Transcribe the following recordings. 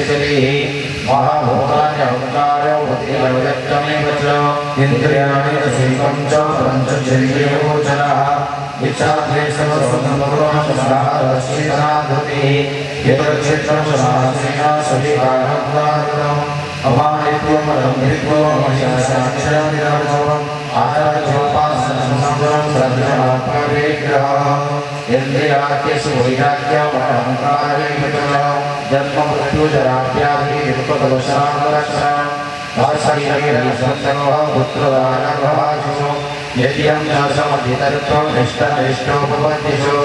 स्थितिः महाभूतानि अहङ्कारौ इन्द्रियाणि दशैकं च पञ्चचेन्द्रियगोचरः इच्छाद्वेषवसुखमोहमदारश्चिताधुतिः यतक्षेत्रं शासेन सविकारं अमानित्वम् अदम्भित्वम् अहिंसाक्षरनिरर्जवम् आचार्योपासनं सद्गुणात्मविग्रहः इन्द्रियाख्यसु वैराग्यम् अहङ्कारविग्रहः जन्ममृत्युजराव्याधिर्पदवशान्तरक्षणम् अशरीरसन्तरोः पुत्रदानगवाचो यद्यं न समधितर्त्वं निष्ठनिष्ठो भवन्तिषु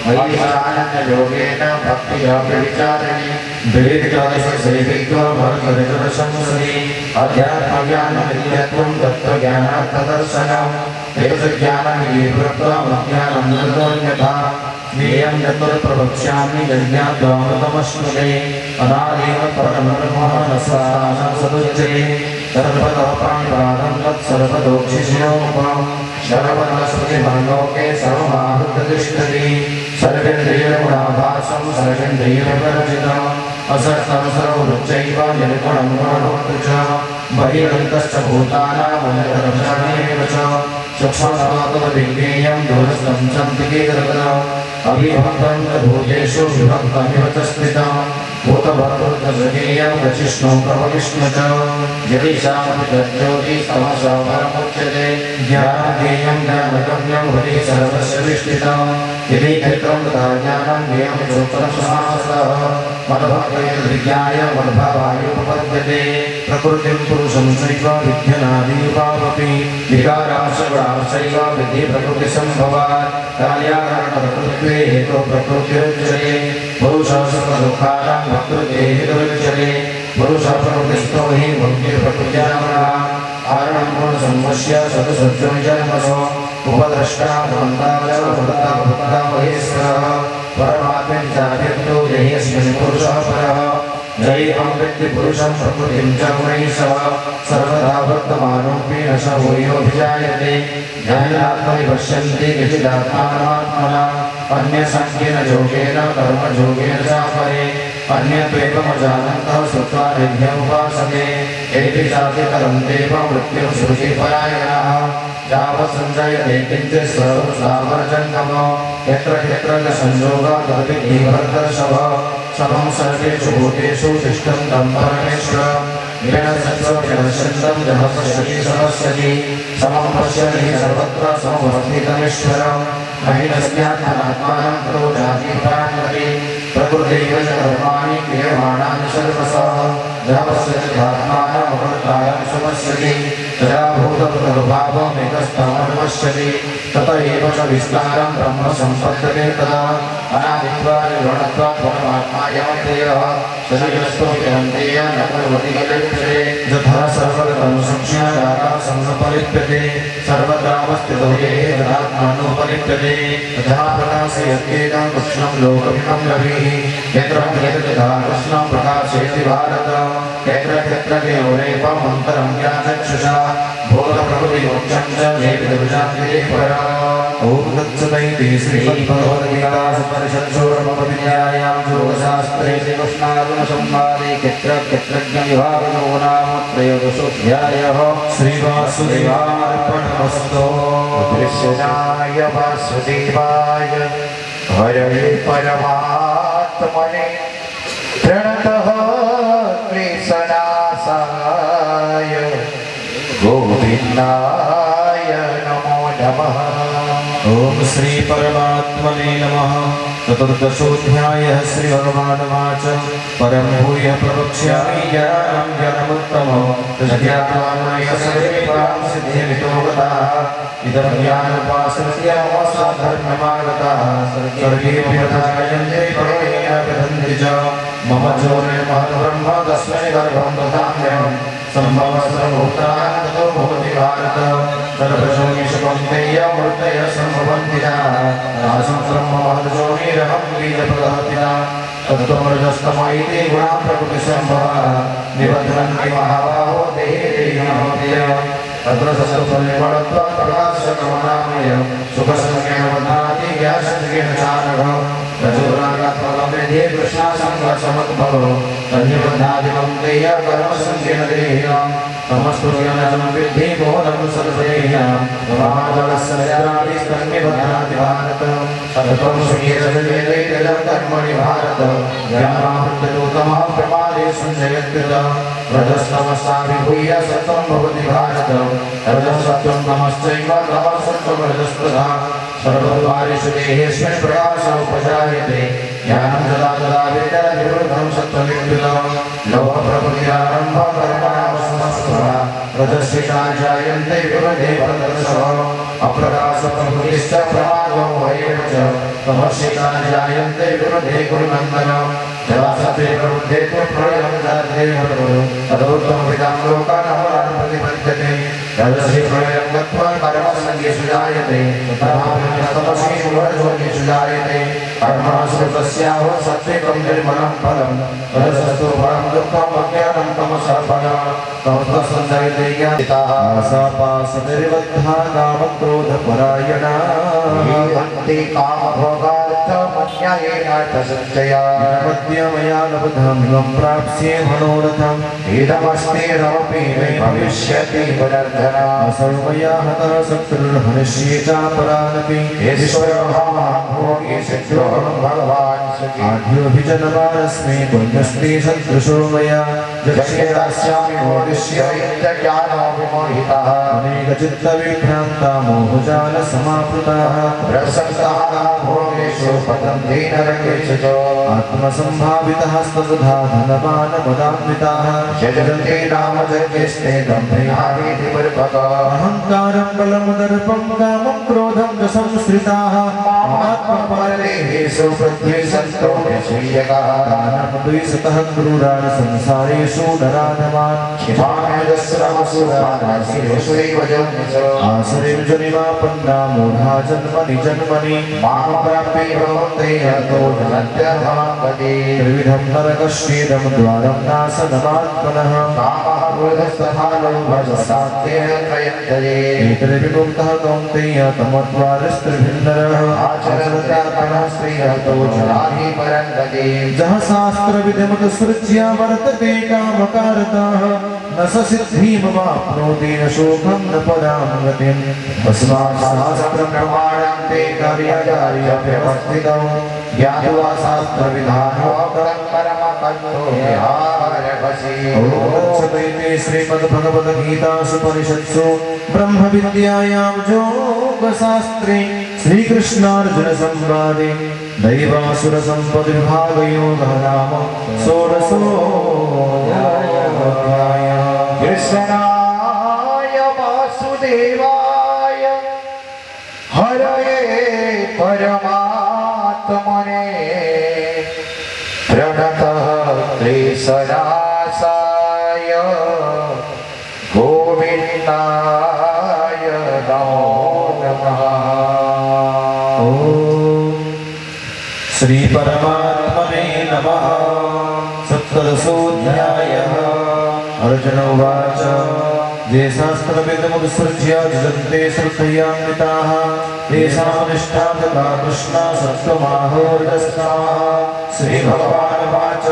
मयिषानन्दयोगेन भक्तिया व्यभिचारिणी विविधदशैविद्वमर्गदर्शंसि अध्यात्मज्ञानमित्यत्वं तत्त्वज्ञानार्थदर्शनम् एतज्ज्ञानमिति निर्दोन्यथा ज्ञेयं चतुर्प्रवक्ष्यामि यज्ञात्वामृतमश्नुते अनादेव परमब्रह्मः न सदुच्यते सर्वतः प्राणिपादं तत्सर्वदोक्षिषयोपम् सर्वनस्पतिमल्लोके सर्वमाहृततिष्ठति सर्वेन्द्रियगुणाभासं सर्वेन्द्रियविवर्जितम् असक्तं सर्ववृत्तैव निर्गुणं गुणभोक्तृ च बहिरन्तश्च भूतानामन्तरक्षणेव च सूक्ष्मतमतमविज्ञेयं दूरस्थं चन्तिकेतरतम् अविभक्तं च भूतेषु विभक्तमिव च स्थितं भूतभर्तृतजगेयं वचिष्णुं प्रभविष्णु च यदि शान्तितज्ज्योतिस्तमसः परमुच्यते ज्ञानज्ञेयं ज्ञानगम्यं हृदि सर्वस्य विष्ठितं यदि क्षेत्रं तथा ज्ञानं ज्ञेयं चोत्तरसमासः मद्भक्तैर्विज्ञाय मद्भावायुपपद्यते प्रकृतिं पुरुषं चैव विद्यनादीपावपि विकारांशगुणांशैव विद्धि प्रकृतिसम्भवात् कार्याकारणप्रकृत्वे हेतो प्रकृतिरुच्यते पुरुषः सुखदुःखानां प्रकृतेः हेतुरुच्यते पुरुषः प्रकृतिस्थो हि मुक्तिर्प्रकृत्यामनः कारणं गुणसम्मस्य सदसज्जं जन्मसो उपद्रष्टा भवन्ता च भवता भुक्ता महेश्वरः परमात्मैर्जाव्यक्तो देहेऽस्मिन् पुरुषः परः जैवं व्यक्ति पुरुषं प्रकृतिं च गुणैः सह सर्वदा वर्तमानोऽपि न स भूयोऽभिजायते ध्यानात्मनि पश्यन्ति केचिदात्मानमात्मना अन्यसंख्येन योगेन कर्मयोगेन च परे अन्यत्वेवमजानन्तः श्रुत्वा निध्यमुपासते एति चातितरं देव मृत्युश्रुतिपरायणः यावत् सञ्जयते किञ्चित् सर्वसावर्जङ्गमो यत्र यत्र न संयोगः तदपि धीवर्तर्षभः समं सर्वेषु भूतेषु तिष्ठन्तं परमेश्वरं येन सत्त्वं जहपश्यति समस्यति समं पश्यति सर्वत्र समवस्थितमीश्वरं महिनस्यात्मनात्मानं ततो जातिप्राणपति प्रकृतेव च कर्माणि क्रियमाणानि सर्वशः जहपश्यत्यात्मानमकृतायं समस्यति तदा भूतभूतभावमेकस्तमनुपश्यति तत एव च विस्तारं ब्रह्म सम्पद्यते तदा अनादित्वात् गुणत्वात् परमात्मायमव्ययः शरीरस्थोऽन्तेय न पर्वति कल्प्यते यथा सर्वगतं संज्ञाकाशं सर्वत्रावस्थितो ये तदात्मानोपलिप्यते तथा प्रकाशयत्येकं कृष्णं लोकमिमं रविः यत्र तथा कृष्णं प्रकाशयति भारत यत्र यत्र केवलेपम् अन्तरं ज्ञाचक्षुषा भूतप्रकृतिमोक्षं च ये विदुषान्ते परा ॐ तत्सदिति श्रीमद्भगवद्गीतासुपनिषत्सु ब्रह्मविद्यायां योगशास्त्रे श्रीकृष्णार्जुनसंवादे क्षेत्रज्ञविभागो नाम त्रयोदशोऽध्यायः श्रीवासुदेवार्पणमस्तु कृष्णाय वासुदेवाय हरये परमात्मने प्रणतः क्लेशनाशाय गोविन्दाय नमो नमः। ओम श्री परमात्मने नमः। चतुर्दशोऽध्यायः श्री भगवानुवाच परं भूयः प्रवक्ष्यामि ज्ञानमुत्तमं तज्ज्ञात्वा सर्वे परां सिद्धिमितो गताः इदं ज्ञानोपासनस्य मम साधर्म्यमागताः सर्वेऽपि प्रजायन्ते परमेण विदन्ति च मम जो निर्महद्ब्रह्म तस्मै गर्भं दधाम्यहम् सम्भवः सर्वभूतानां ततो भवति भारत सर्वजोनिषु कौन्तेय मूर्तयः सम्भवन्ति नासं ब्रह्ममहद्योनिरहं बीजप्रदः पिता तत्त्वमृजस्तमैति गुणाः प्रकृतिसम्भवाः निबध्नन्ति महाबाहो देहे देहिनोदयः तत्र सत्त्वनिर्मलत्वात् प्रकाशकमनामयः सुखसंज्ञेन बध्नाति ज्ञानसंज्ञेन चानघः रजोरागात्मकं विद्धि कृष्णासङ्गः समद्भव तन्निबन्धादिकं देय कर्मसङ्ख्येन तमस्तुर्यनजं विद्धि मोदं सर्वदेयं महाजलस्य निद्रादिस्तन्निबध्नाति भारत सततं सुखीयजयते जलं कर्मणि भारत ज्ञानामृतोत्तमः प्रमादे सञ्जयत्कृत रजस्तमसाभिभूय सत्त्वं भवति भारत रजसत्त्वं तमश्चैव तमः सत्त्वं रजस्तथा सर्वद्वारेषु देहेऽस्मिन् प्रकाशोपजायते ज्ञानं तदा तदा विद्यानिवृद्धं सत्त्वविद्युतं लोकप्रकृतिरारम्भः कर्मणामस्मस्तः रजस्विता जायन्ते विवदे प्रदर्शः अप्रकाशप्रकृतिश्च प्रमादो भयेन च तमस्विता जायन्ते विवदे कुरुनन्दनं यदा सत्त्वे प्रवृद्धे तु प्रलयं जाते तदोत्तमविदां लोकान् प्रतिपद्यते रजसि प्रलयं गत्वा कर्मसङ्गेषु जायते तथा तमसि मूढयोनिषु जायते कर्मणस्तु तस्याहो सत्त्विकं निर्मलं फलं रजसस्तु फलं दुःखम् अज्ञानं तमसः फलं तमस्तसञ्जायते ज्ञानिताः आशापाशनिर्बद्धा कामक्रोधपरायणा भवन्ति कामभोगार्थमन्येनार्थसञ्चया मया लब्धमिमं प्राप्स्ये मनोरथम् इदमस्तेरमपि मे भविष्यति पुनर्धना असौ मया हतः शत्रुर्हनिष्ये चापरानपि ईश्वरोऽहं भोगे सिद्धोऽहं भगवान् सुखी आढ्योऽभिजनवानस्मि पुण्यस्ते सदृशो मया जक्षेदास्यामि मोदिष्य इत्यज्ञानो विमोहितः अनेकचित्तविभ्रान्ता मोहजालसमावृताः प्रसक्ताः भोगेषु पतन्ति नरकेषु च आत्मसम्भावितः स्ततधा धनवानमदान्विताः यजन्ते नाम यज्ञस्ते दम्भेनावीति वर्पकाः अहङ्कारं बलमुदर्पं कामं क्रोधं च संश्रिताः आत्मपरदेहेषु पृथ्वीसन्तो निःशूयकाः दानं द्विषतः क्रूरान् संसारेषु नराधमान् क्षिपाम्यजस्रमसुरानाशिरेषु आसुरीं जनिमापन्ना मूढा जन्मनि जन्मनि मां प्राप्य भवन्ते हतो जनत्यधाम्पति त्रिविधं नरकस्येदं द्वारं नाशनमात्मनः कामः क्रोधस्तथा लोभः त्रयन्तये एतद्विमुक्तः कौन्तेय तमद्वारस्त्रिभिन्नरः आचरन्त्यात्मनः श्रीहतो जनानि परन्तते जः शास्त्रविधिमुत्सृज्य वर्तते कामकारतः न स सिद्धिमवाप्नोति न शोकं न परां गतिम् तस्मात् शास्त्रप्रमाणं ते कार्याचार्यव्यवस्थितं ज्ञात्वा शास्त्रविधानोक्तं परमपन्थो विहारवसि ॐ तत्सदिति श्रीमद्भगवद्गीतासु ब्रह्मविद्यायां योगशास्त्रे श्रीकृष्णार्जुनसंवादे दैवासुरसम्पद्विभागयोगः नाम षोडशोऽध्यायः कृष्णाय वासुदेवाय हरये परमात्मने प्रणतः क्लेशनाशाय गोविन्दाय नमो नमः। ॐ श्री परमात्मने नमः। सप्तदशोऽध्यायः। अर्जुन उवाच ये शास्त्रविदमुत्सृज्य जजन्ते श्रद्धयान्विताः तेषां निष्ठा तथा कृष्णा सत्त्वमाहोर्जस्ताः। श्रीभगवानुवाच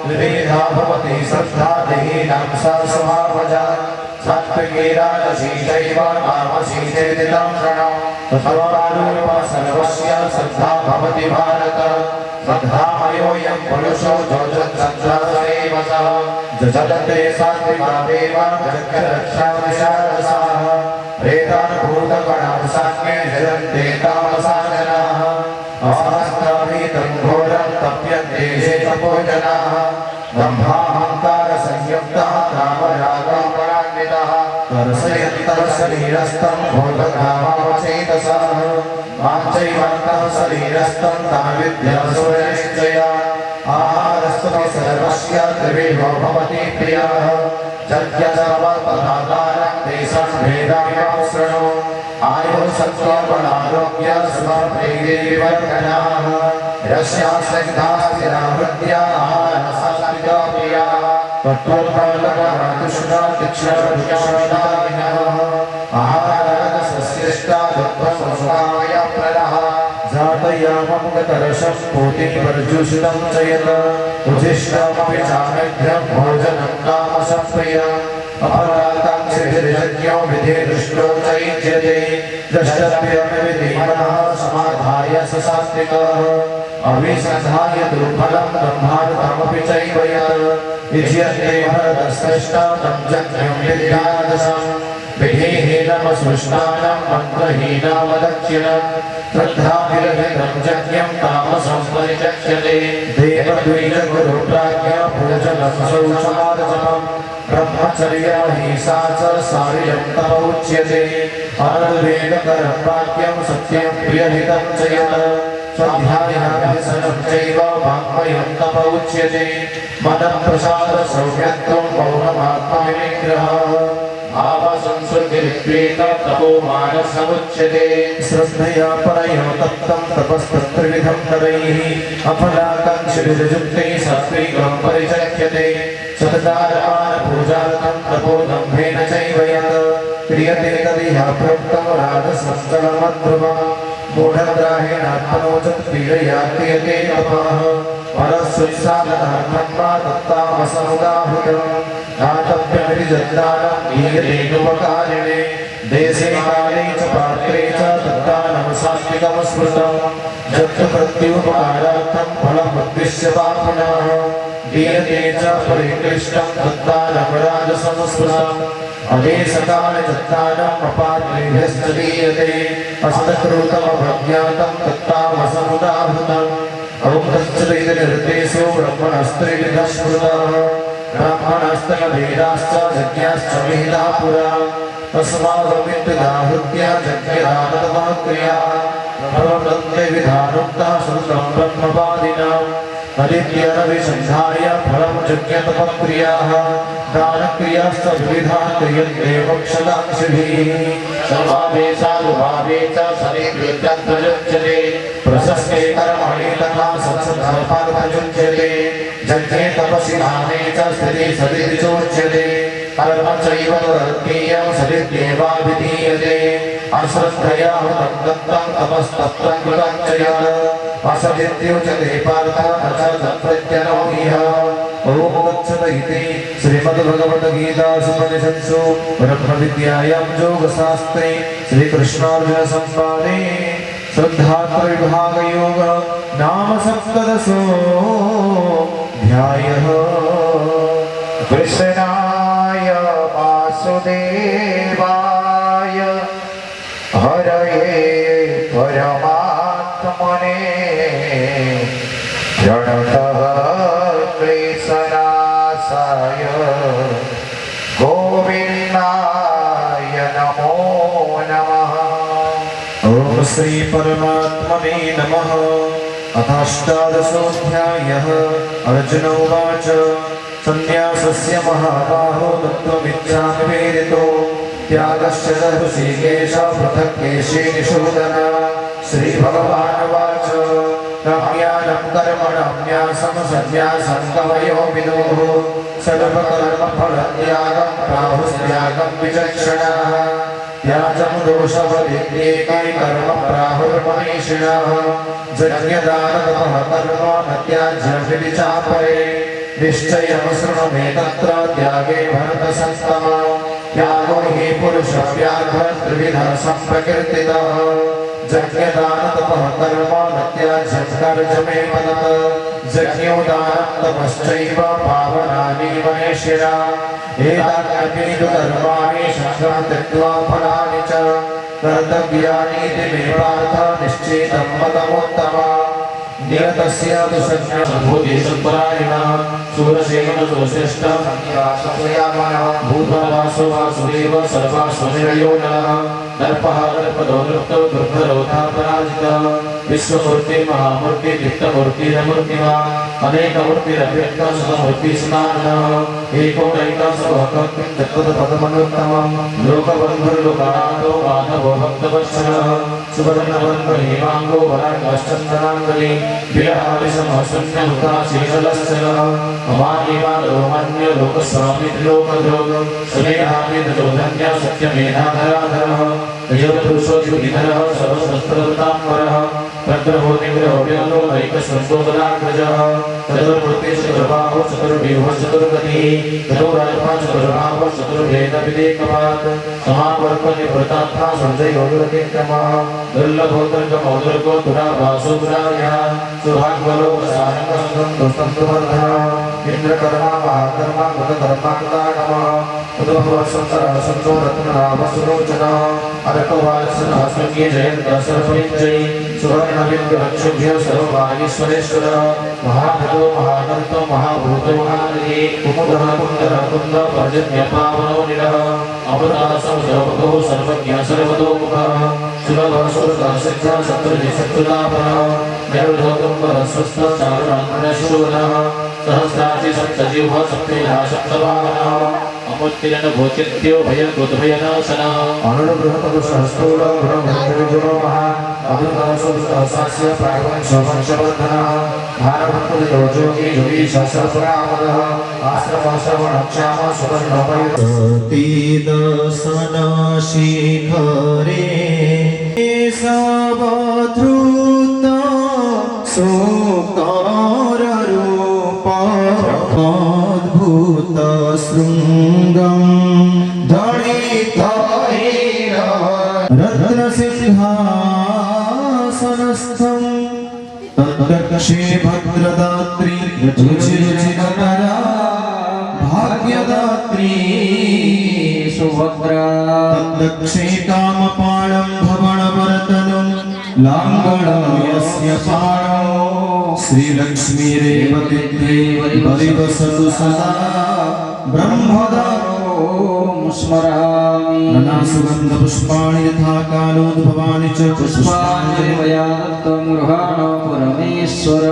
विविधा भवति श्रद्धा देहिनां सा स्वभावजा सात्विकी राजसी चैव तामसी चेति तं शृणु तत्त्वारूपा सर्वस्य श्रद्धा भवति भारत। श्रद्धामयोऽयं पुरुषो जोजत्सद्धासेव सः जजते सात्विका देवा जगद्रक्षाविशारदाः प्रेतान् भूतगणान् साम्ये जयन्ते तामसा जनाः अहस्ताभीतं घोरं तप्यन्ते ये तपो जनाः दम्भाहङ्कारसंयुक्ताः कामरागं परान्विताः दर्शयन्तः शरीरस्थं भूतकामवचेतसः वाञ्छैवन्तः शरीरस्थं ताविद्यासुरनिश्चया आहारस्तु सर्वस्य त्रिविधो भवति प्रियः जज्ञसर्वपदाकारं तेषां भेदाभ्यां शृणु आयुः सत्त्वबलारोग्य सुखप्रीतिविवर्धनाः यस्यास्तिदास्तिरावृत्या आहारसात्विका प्रियाः तत्त्वोत्पादकतुष्णा दीक्षाभिषादायिनः आहाररसस्यष्टा दुःखसंस्कामयप्रदः जात पादयामं गतरसं पूतिवर्जुषितं च यत् उच्छिष्टमपि चामेभ्यं भोजनं नाम संप्रियम् अपराकाङ्क्षिभिर्यज्ञो विधिदृष्टो च युज्यते द्रष्टव्यमिति मनः समाधाय स सात्विकः अभिसन्धाय दुर्फलं ब्रह्मार्थमपि चैव यत् युज्यते भरतश्रेष्ठा तं यज्ञं विद्यादशम् विधिहीनमसृष्टानं मन्त्रहीनमदक्षिणं श्रद्धाभिरहितं यज्ञं तामसं परिचक्ष्यते देवद्विजगुरुप्राज्ञा भोजनं शौचमार्जनम् ब्रह्मचर्याहिंसा च शारीरं तप उच्यते अनर्वेदकरं वाक्यं सत्यं प्रियहितं च यत् स्वाध्यायाभ्यसनं चैव वाङ्मयं तप उच्यते मनःप्रसादसौम्यत्वं मौनमात्मविनिग्रहः भावसंस्कृतिर्विक्रीत तपो मानसमुच्यते श्रद्धया परयो तप्तं तपस्तत्त्रिविधं नरैः अफलाकाङ्क्षिभिर्युक्तैः सात्विकं परिचक्ष्यते सततारमानपूजार्थं तपोदम्भेन चैव यत् क्रियते तदिह प्रोक्तं राजसंस्थलमध्रुवम् मूढग्राहेणात्मनोचत् पीडया क्रियते तपः परस्वत्साधनार्थं वा तत्तामसमुदाहृतम् दातव्यमिति जन्दानं नीयतेनुपकारिणे देशे काले च पात्रे च तद्दानं सात्विकं स्मृतं यत्र प्रत्युपकारार्थं फलमुद्दिश्य वा पुनः दीयते च परिक्लिष्टं तद्दानं राजसं स्मृतम् अदेशकाले तद्दानम् अपात्रेभ्यश्च दीयते असत्कृतमभज्ञातं तत्तामसमुदाहृतम् औद्धश्चैति निर्देशो ब्रह्मणस्त्रिविधः स्मृतः ब्राह्मणस्तकभेदाश्च यज्ञाश्च विहिता पुरा तस्मादविद्युदाहृत्य यज्ञदानतमः क्रिया प्रवर्तन्ते विधानोक्तः श्रुतं ब्रह्मवादिनाम् अदित्यनभिसन्धाय फलं यज्ञतपक्रियाः दानक्रियाश्च विविधाः क्रियन्ते मोक्षदाक्षिभिः सर्वावेशानुभावे च सनिकृत्यप्रयुज्यते प्रशस्ते कर्मणि तथा सत्सदर्पार्थयुज्यते यज्ञे तपसि दाने च स्थिति सदिति चोच्यते कर्म चैव तदर्थीयं सदित्येवाभिधीयते अश्रद्धया हुतं दत्तं तपस्तप्तं कृतं च यत् असदित्युच्यते पार्थ न च तत्प्रत्यनो इह ॐ तत्सत् इति श्रीमद्भगवद्गीतासुपनिषत्सु ब्रह्मविद्यायां योगशास्त्रे श्रीकृष्णार्जुनसंवादे श्रद्धात्रविभागयोगः नाम सप्तदशोऽध्यायः। कृष्णाय वासुदेवाय हरये परमात्मने प्रणतः क्लेशनाशाय गोविन्दाय नमो नमः। ॐ श्री परमात्मने नमः। अथाष्टादशोऽध्यायः। अर्जुन उवाच सन्न्यासस्य महाबाहो तत्त्वमिच्छामि वेदितो त्यागस्य ऋषिकेश पृथक् केशिनिषूदन। श्रीभगवानुवाच ज्ञानं कर्मणां न्यासं सन्न्यासं कवयो विदुः सर्वकर्मफलत्यागं प्राहुस्त्यागं विचक्षणाः त्याजं दोषवदित्येके कर्म प्राहुर्मनीषिणः यज्ञदानतपः कर्म न त्याज्यमिति चापरे निश्चयं शृणु मे तत्र त्यागे भरतसत्तम त्यागो हि पुरुषव्याघ्र त्रिविधः सम्प्रकीर्तितः यज्ञदानतपः कर्म न त्याज्यं कर्ममेव तत् यज्ञोदानं तपश्चैव पावनानि मनीषिणा एतान्यपि तु कर्माणि शस्त्रं त्यक्त्वा फलानि च कर्तव्यानीति मे पार्थ निश्चितं मतमुत्तमम् नियतस्य तु सज्ञभूति सत्परायणः शूरसेवनसुरश्रेष्ठः भूतवासो वासुदेव सर्वास्वनिरयो नरः दर्पः दर्पदो दृप्तो दुर्धरोधा पराजितः विश्वमूर्ति महामूर्ति दीप्तमूर्तिरमूर्तिमान् अनेकमूर्तिरव्यक्तः सुतमूर्तिस्नानः एकोनैकः सर्वकर्तृं तत्त्वपदमनुत्तमम् लोकबन्धुर्लोकानाथो माधवो भक्तवत्सलः सुवर्णवर्णो हेमाङ्गो वराङ्गश्चन्दनाङ्गली विलहाविषमः शून्यमुखः शेषलश्चलः अमानिमानोमन्यो लोकस्वामित्रिलोकद्रोगं सुमेधामितजोधन्यः सत्यमेधाधराधरः योगपुरुषो युगिधरः सर्वशस्त्रवृताम्बरः चक्रहो निग्रहोऽव्यलो नैकशृङ्गोदराग्रजः चतुर्मूर्ति चतुर्बाहो चतुर्व्यूहो चतुर्गतिः चतुरात्मा चतुर्भावो चतुर्भेदविदेकवात् समावर्त निवृतात्मा सञ्जयो विरतिक्रमः दुर्लभो दुर्गमो दुर्गो दुराभासो दुरायः सुभाग्वलो प्रसारङ्गसुखं दुष्टं सुवर्धनः इन्द्रकर्मा महाकर्मा कृतकर्मा कृतागमः उद्भवसंसरणसंसो रत्ननाभसुलोचनः अरकवालसनः स्वर्गीय जयन्तः सर्वविजयी सुवर्णविन्दुरक्षुभ्यः सर्वभागीश्वरेश्वरः महाभूतो महाकर्तो महाभूतो महानिधि कुमुदः कुन्दरः कुन्द पर्जन्यपावनो निरः अमृतासं सर्वतो सर्वज्ञः सर्वतोमुखः सुलभः सुरतः सिद्धः शत्रुजिः शत्रुतापनः निर्वृतोत्तमः स्वस्थः चारुणाङ्गणशूरः सहस्रासि सप्तजिह्वः सप्तविधा सप्तवाहनः अमुत्तीर्ण भूचित्यो भयकृतभयनाशनः अनुबृहतदुसहस्रोलो गुणभद्रविजुरोमः अमृतसुरसहस्रस्य प्रागवंशवंशवर्धनः भारभक्तयोजोगी योगी सहस्रपुरामदः आश्रमश्रवणक्षामः सुवर्णपयुक्ततीदशनशिखरे सवधृत सोकाररूप अद्भुत शृङ्गं दलितैर रत्नसिंहासनस्थं तत्तक्षे भद्रदात्री रुचिरुचिकरा भाग्यदात्री सुभद्रा तत्तक्षे कामपाणं भवनवर्तनं लाङ्गलं यस्य पाणौ श्रीलक्ष्मीरेवतिद्वैवरिवसतु सदा ब्रह्मदारो स्मरामि नना सुगन्धपुष्पाणि यथा कालोद्भवानि च पुष्पाञ्जलि मया दत्तं गृहाण परमेश्वर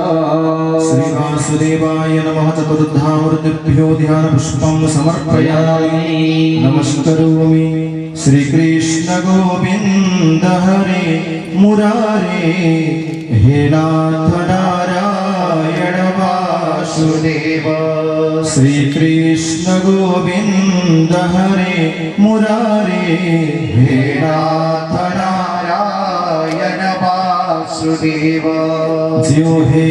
श्रीवासुदेवाय नमः चतुर्धामूर्तिभ्यो ध्यानपुष्पं समर्पयामि नमस्करोमि श्रीकृष्ण गोविन्द हरे मुरारे हे नाथ नारायण वासुदेव श्रीकृष्ण गोविन्द हरे मुरारे हे नाथ नारायण वासुदेव ज्यो हे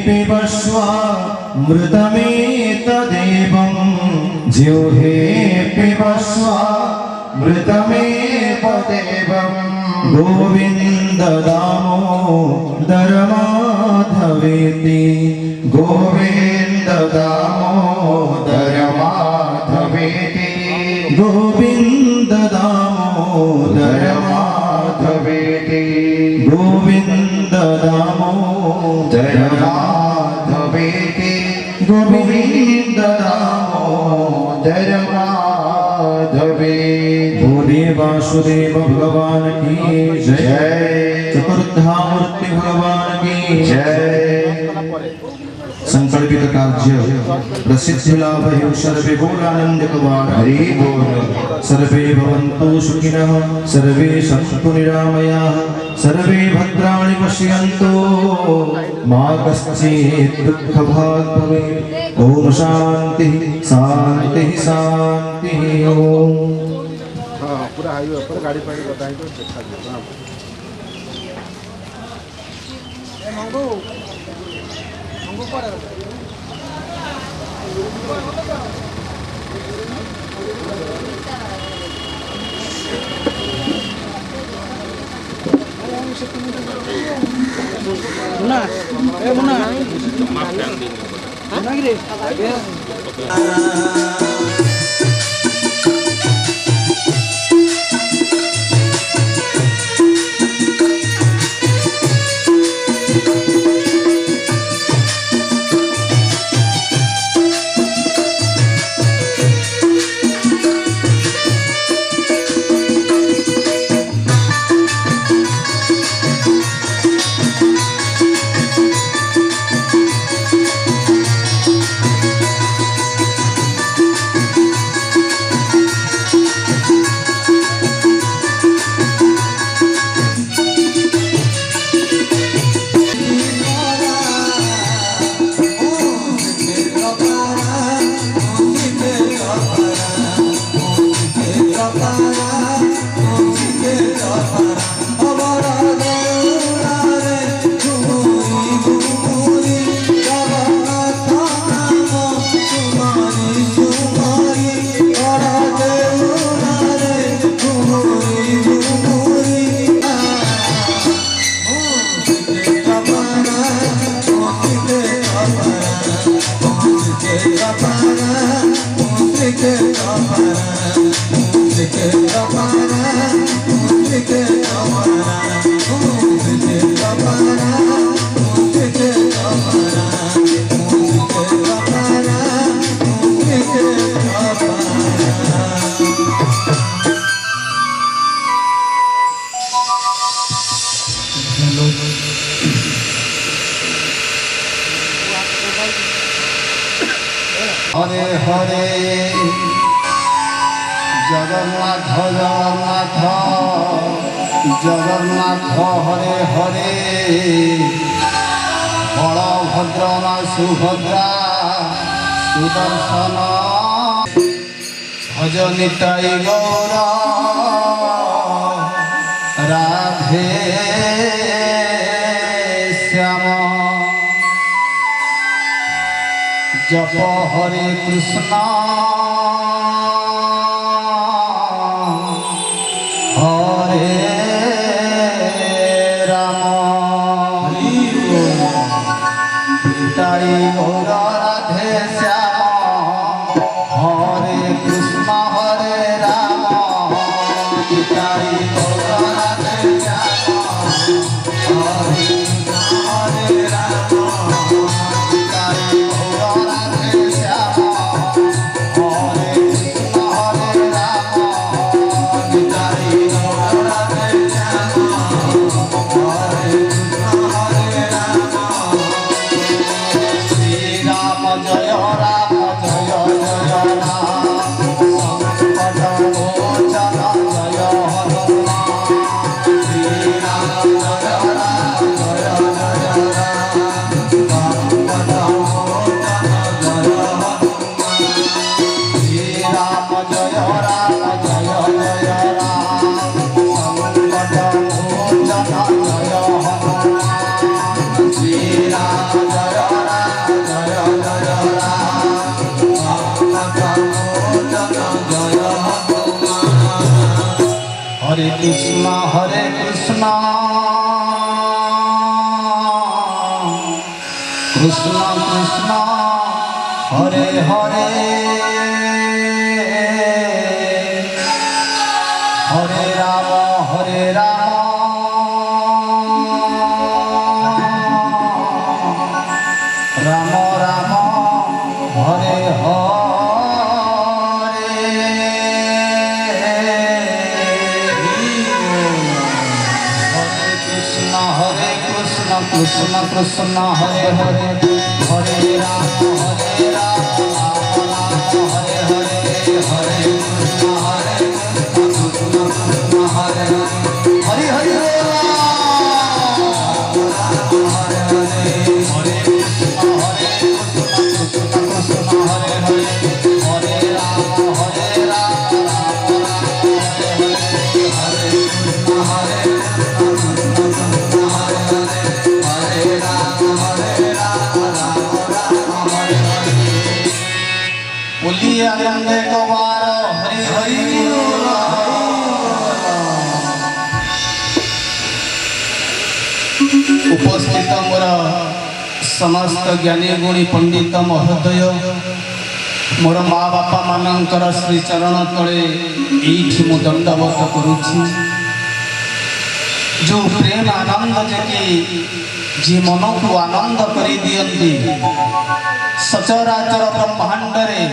पिबस्वा मृतमेतदेवं ज्यो हे पिबस्वा मृतमेतदेवं गोविन्द दामोदर माधवेति गोविन्द दामोदर माधवेति गोविन्द दामोदर माधवेति गोविन्द दामोदर माधवेति गोविन्द दामोदर माधवेति बोले वासुदेव भगवान की जय चतुर्धामूर्ति भगवान की जय संकल्पित कार्य प्रसिद्धि लाभ हेतु सर्वे बोलानंद कवान हरि बोल सर्वे भवन्तु सुखिनः सर्वे सन्तु निरामयाः सर्वे भद्राणि पश्यन्तु मा कश्चित् दुःखभाग् भवेत् ओम शांति शांति शांति ओम पूरा हाईवे पर गाड़ी पाड़ी बताएं तो देखा जाएगा। मंगो मंगो पर मुन्ना ए मुन्ना मुन्ना गिरे हरे हरे जगन्नाथ जगन्नाथ जगन्नाथ हरे हरे बलभद्र मा सुभद्रा सुदर्शन भज निताई गौर राधे श्याम जप हरे कृष्ण हरे राम निताई गौर राधे श्याम हरे कृष्ण हरे राम निताई गौर राधे श्याम हरे कृष्ण हरे राम निताई गौर राधे श्याम हरे कृष्ण हरे राम निताई गौर राधे श्याम हरे कृष्ण हरे राम श्री राम जय राम जय जय राम संकट मोचन जय हनुमान श्री राम जय राम जय जय राम संकट मोचन जय हनुमान श्री राम जय राम जय जय राम संकट मोचन जय हनुमान श्री राम जय राम जय जय राम संकट मोचन जय हनुमान हरे कृष्ण कृष्ण कृष्ण हरे हरे हरे राम राम राम हरे हरे कृष्ण कृष्ण कृष्ण हरे हरे हरे राम हरे हरे हरे कृष्ण कृष्ण कृष्ण हरे हरे हरे हरे हरे हरे कृष्ण कृष्ण कृष्ण हरे हरे हरे राम हरे हरे कृष्ण हरे कृष्ण हरे हरे राम हरे बोलिए आनंद कुमार हरि हरि उपस्थित मोर समस्त ज्ञानी गुणी पंडित महोदय मोर माँ बापा मानकर श्री चरण तले एठी मु दंडवत करुछि जो प्रेम आनंद जेके जी मन को आनंद करी दियंती सचराचर ब्रह्मांड रे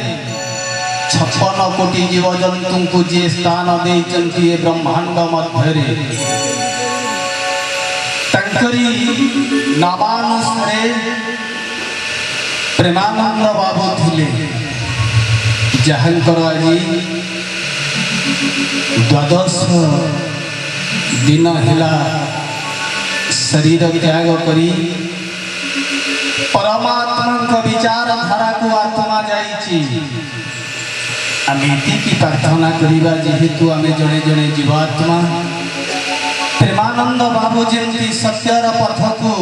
56 कोटी जीव जंतु को जे स्थान देइचंती ए ब्रह्मांड मध्य तंकरी नामानुसारे प्रेमानंद बाबू थिले जहांकर आज 12 दिन हिला शरीर त्याग करी परमात्मा विचारधारा को आत्मा जाइछि आमिति की प्रार्थना करिबा जेहेतु आमे जणे जणे जीवात्मा प्रेमानंद बाबू जेंती सत्यर पथ को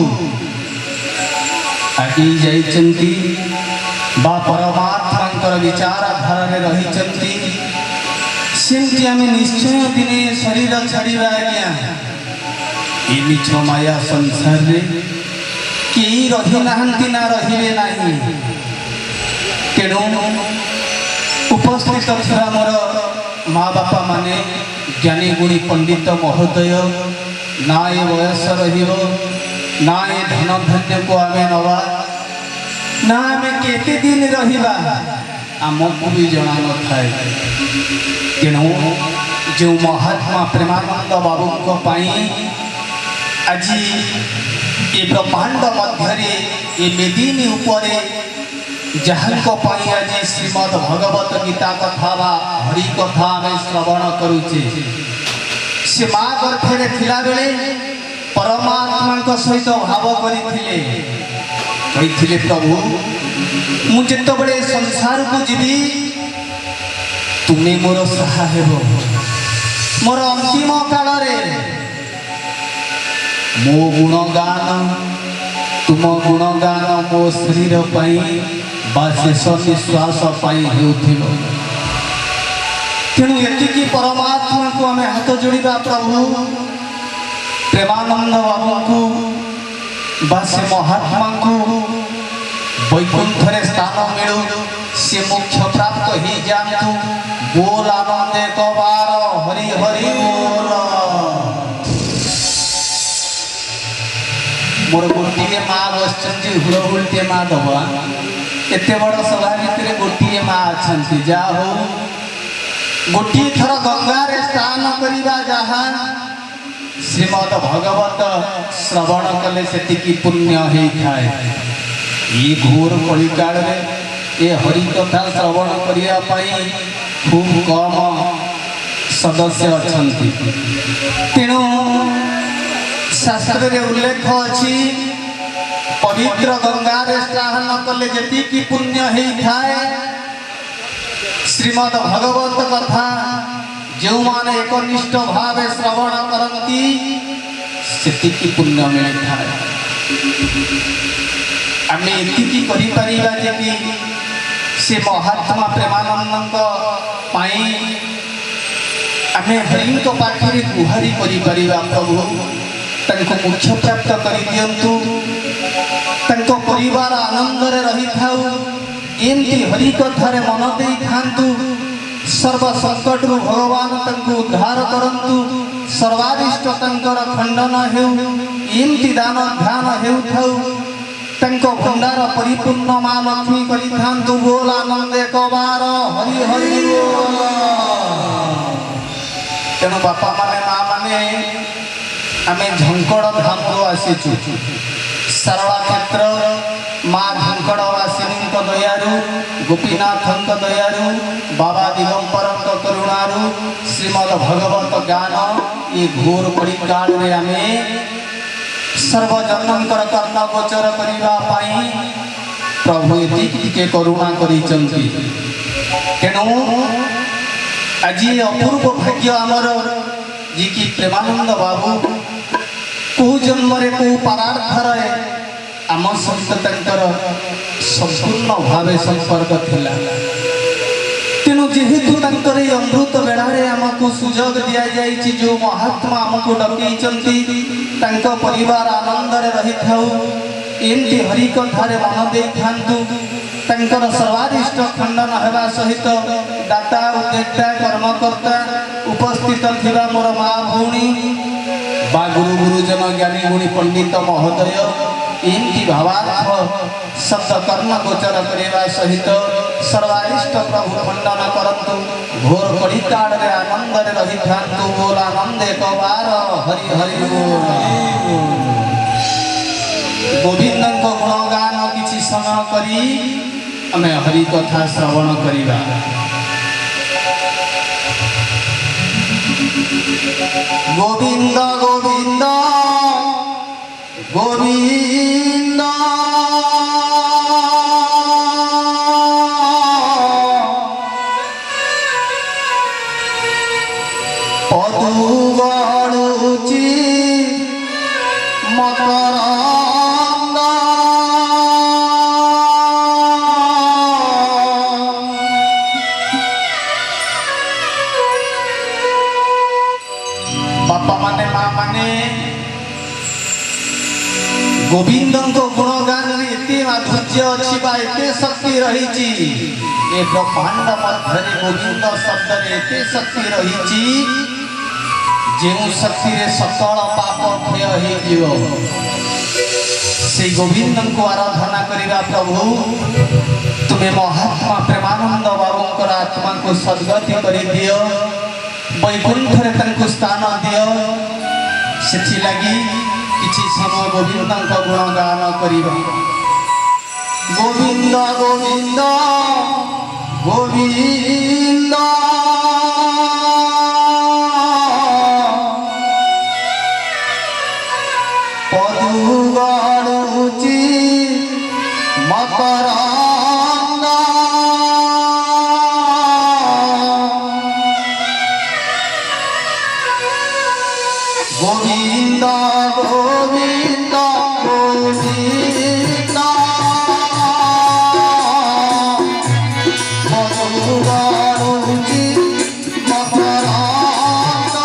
आगे जाइछंती बा परमात्मा विचारधारा रे रहिछंती सेंती आमे निश्चय दिने शरीर छाड़िबा आज्ञा ए मिछ माया संसार रे के रही नाहंती ना रहिबे नाही तेणु उपस्थित थिला मोर माँ बापा माने ज्ञानी गुणी पंडित महोदय ना ए वयस रहिबो ना ए धन धन्य को आमे नवा ना आमे केते दिन रहिबा आमको भी जना न थाए तेणु जो महात्मा प्रेमानंद बाबू को पाई आज ये ब्रह्मांड मध्य ये मेदिनी उपरे जहांको पाई आज श्रीमद भगवत गीता कथा बा हरि कथा आम श्रवण करुचे से माँ गर्भे थिला बेले परमात्मा सहित भाव करते प्रभु मु जिते संसार को जीवी तुम्हें मोर सहा हेबो मोर अंतिम काल मो गुणगान तुम गुणगान मो शरीर बा शेष निश्वास तेणु ये परमात्मा को आम हाथ जोड़ा प्रभु प्रेमानंद बाबू को बा से महात्मा को वैकुंठ स्थान मिलू से मोक्ष प्राप्त ही जातु बोल आनंद एक बार हरि हरि बोल मोर गोटे माँ बस हुड़हुड़े माँ दबा एत बड़ सभा भितर गोटे माँ अच्छा जा हो गोटे थर गंगार स्नान करवा जहाँ श्रीमद भगवत श्रवण कले से पुण्य होता है। ये घोर कलिकाल ये हरि कथा श्रवण करने खूब कम सदस्य अच्छा तेणु शास्त्र उल्लेख अच्छी पवित्र गंगार स्नान कले जी पुण्य होता है श्रीमद भगवत कथा जो माने एकनिष्ठ भाव श्रवण करती से पुण्य मिलता है। आम ये से महात्मा प्रेमानंद आम हरि पाखे गुहारी कर प्रभु तनको मोक्ष प्राप्त कर दियंतु तनको परिवार आनंद रही था एमती हरि कथार मन दे था सर्व संकट रु भगवान तंको उद्धार करंतु सर्वारिष्ट तंकर खंडन हेमती दान ध्यान हेउथाउ तंको भंडार परिपूर्ण मां लक्ष्मी करिथांतु बोल आनंद एक बार हरि हरि बोल। तेणु बापा माने माँ माने आमे झंकड़ धाम रो आसीचु सरला क्षेत्र माँ झंकड़वासिनी दयारु गोपीनाथ दयारु बाबा दिगंबर करुणारु श्रीमद भगवत ज्ञान ये घोर कलिकाल रे आमे सर्वजनंकर कर्ण गोचर करने प्रभु ये करुणा करिचंती। तेणु आज अपूर्व भाग्य आमर जी की प्रेमानंद बाबू को जन्म को परार्थ आम सहित संपूर्ण भाव संपर्क थिला तेणु जेहेतु अमृत बेड़े आमको सुजोग दि जाइए जो महात्मा आमको डकई परिवार आनंद रही था एमती हरि कथार मन दे था सर्वारिष्ट खंडन होगा सहित दाता उद्योक्ता कर्मकर्ता उपस्थित थिबा मोर माँ भौणी बा गुरु गुरुजन ज्ञानी गुणी पंडित महोदय एमती भावार्थ शब्द कर्ण गोचर करने सहित सर्वारिष्ट प्रभु खंडन करंतु घोर कलिकाल रे आनंद रही था बोल आनंद एक बार हरि हरि बोल। गोविंद को गुणगान किसी समय करी हमें हरि कथा श्रवण करिबा। गोविंद गोविंद गोविंद पदु गड़ुची मकरंद बापा माने माँ माने गोविंद को गुणगान एत माधुर्य अच्छी एत शक्ति रही ये ब्रह्मांड मध्य गोविंद शब्द एत शक्ति रही जो शक्ति रे सकल पाप क्षय हो से गोविंद को आराधना करिबा प्रभु तुम्हें महात्मा प्रेमानंद बाबूंकर आत्मा को सद्गति कर दियो वैकुंठ रे तंको स्थान दियो से लगी किछि समय गोविंदଙ୍କ गुणगान करिबा। गोविंद गोविंद गोविंद पदु गड़ुची मकरंद गोविंद गोविंद गोविंद पदु गड़ुची मकरंद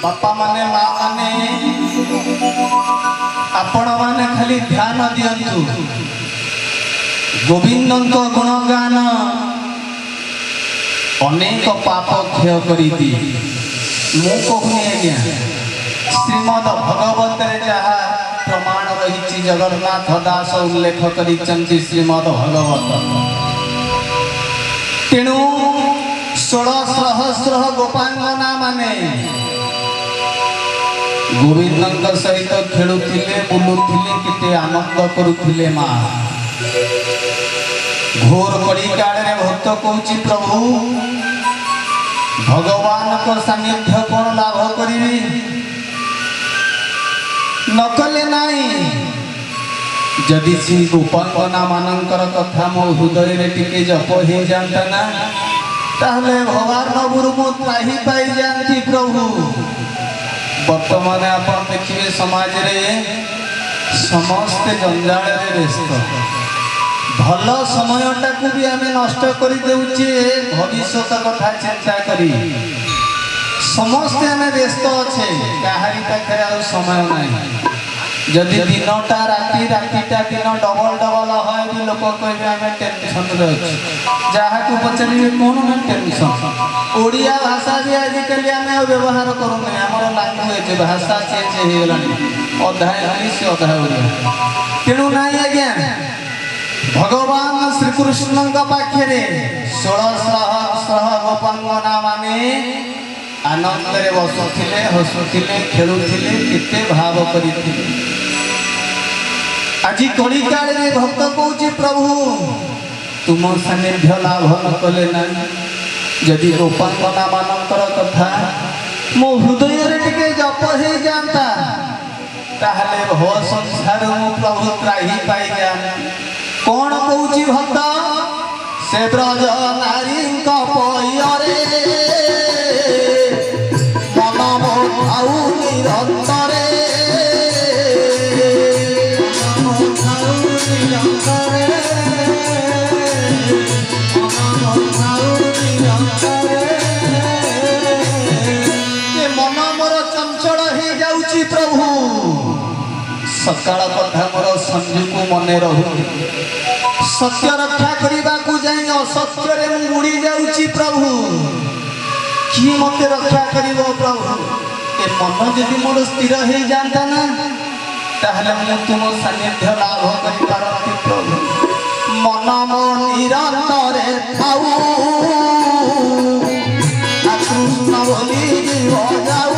बापा माने माँ माने आपण माने खाली ध्यान दियंतु गोविंदଙ୍କ गुणगान अनेक पाप क्षय करी दी मु कहूनी आज्ञा श्रीमद भगवत रे जहा प्रमाण रही जगन्नाथ दास उल्लेख करी श्रीमद भगवत तेणु 16 सहस्र गोपांगना माने गोविंद सहित खेलुथिले बुलुथिले केते आनंद करुथिले माँ घोर कड़ी काले भक्त कहूँ प्रभु भगवान को सानिध्य कौन लाभ करी नकले नाई जदि श्री गोपांगना मानकर कथा मो हृदय रे टिके जप हो जाता ना ताहले भगवान गुरु त्राही पाई जाती प्रभु। वर्तमान आप देखिए समाज रे समस्ते जंजाल रे व्यस्त भल समयटा को भी आम नष्ट कर देउचे भविष्य कथा चिंता करी समस्ते आम व्यस्त अच्छे कहारी पाखे आ समय नहीं जदि दिनटा राति रातिटा दिन डबल डबल है भी लोक कहे आम टेंशन अच्छे जहाँ को पचारे कौन ना टेंशन ओडिया भाषा भी आजिकल आम व्यवहार करूँ आमर लांगुएज भाषा चेंज हो गला अधा इंग्लीश अधा ओडिया तेणु नाई आज्ञा भगवान श्रीकृष्ण पाखे 16 सहस्र गोपांगना माने आनंद रे बसुथिले हसुथिले खेलुथिले केते भाव करिथिले आज कड़ी काल रे भक्त कहूँ प्रभु तुम सानिध्य लाभ न कले ना जदि गोपांगना मानकर कथा मो हृदय रे टिके जप हो जाता ताहले भव संसार मु प्रभु त्राही पाई जाना कौन कहूँ भक्त से ब्रज नारी पयरे मन मोहाऊ निरंतरे मन मोर चंचल हो जाउची प्रभु सकाळ कथा मोर संजू को मने रहू सत्य रक्षा करने को जाए असत्य रे मुड़ी जाउची प्रभु किए मत रक्षा करिवो प्रभु ए मन जदि मोर स्थिर हो जाता ना ताहले मु तुम सानिध्य लाभ करि पारती प्रभु मन मो निरंतरे थाऊ कृष्ण बोली जीव जाऊ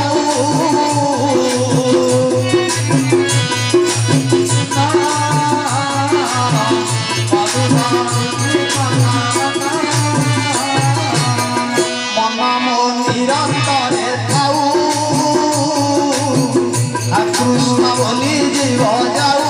कृष्ण बोली जीव जाऊ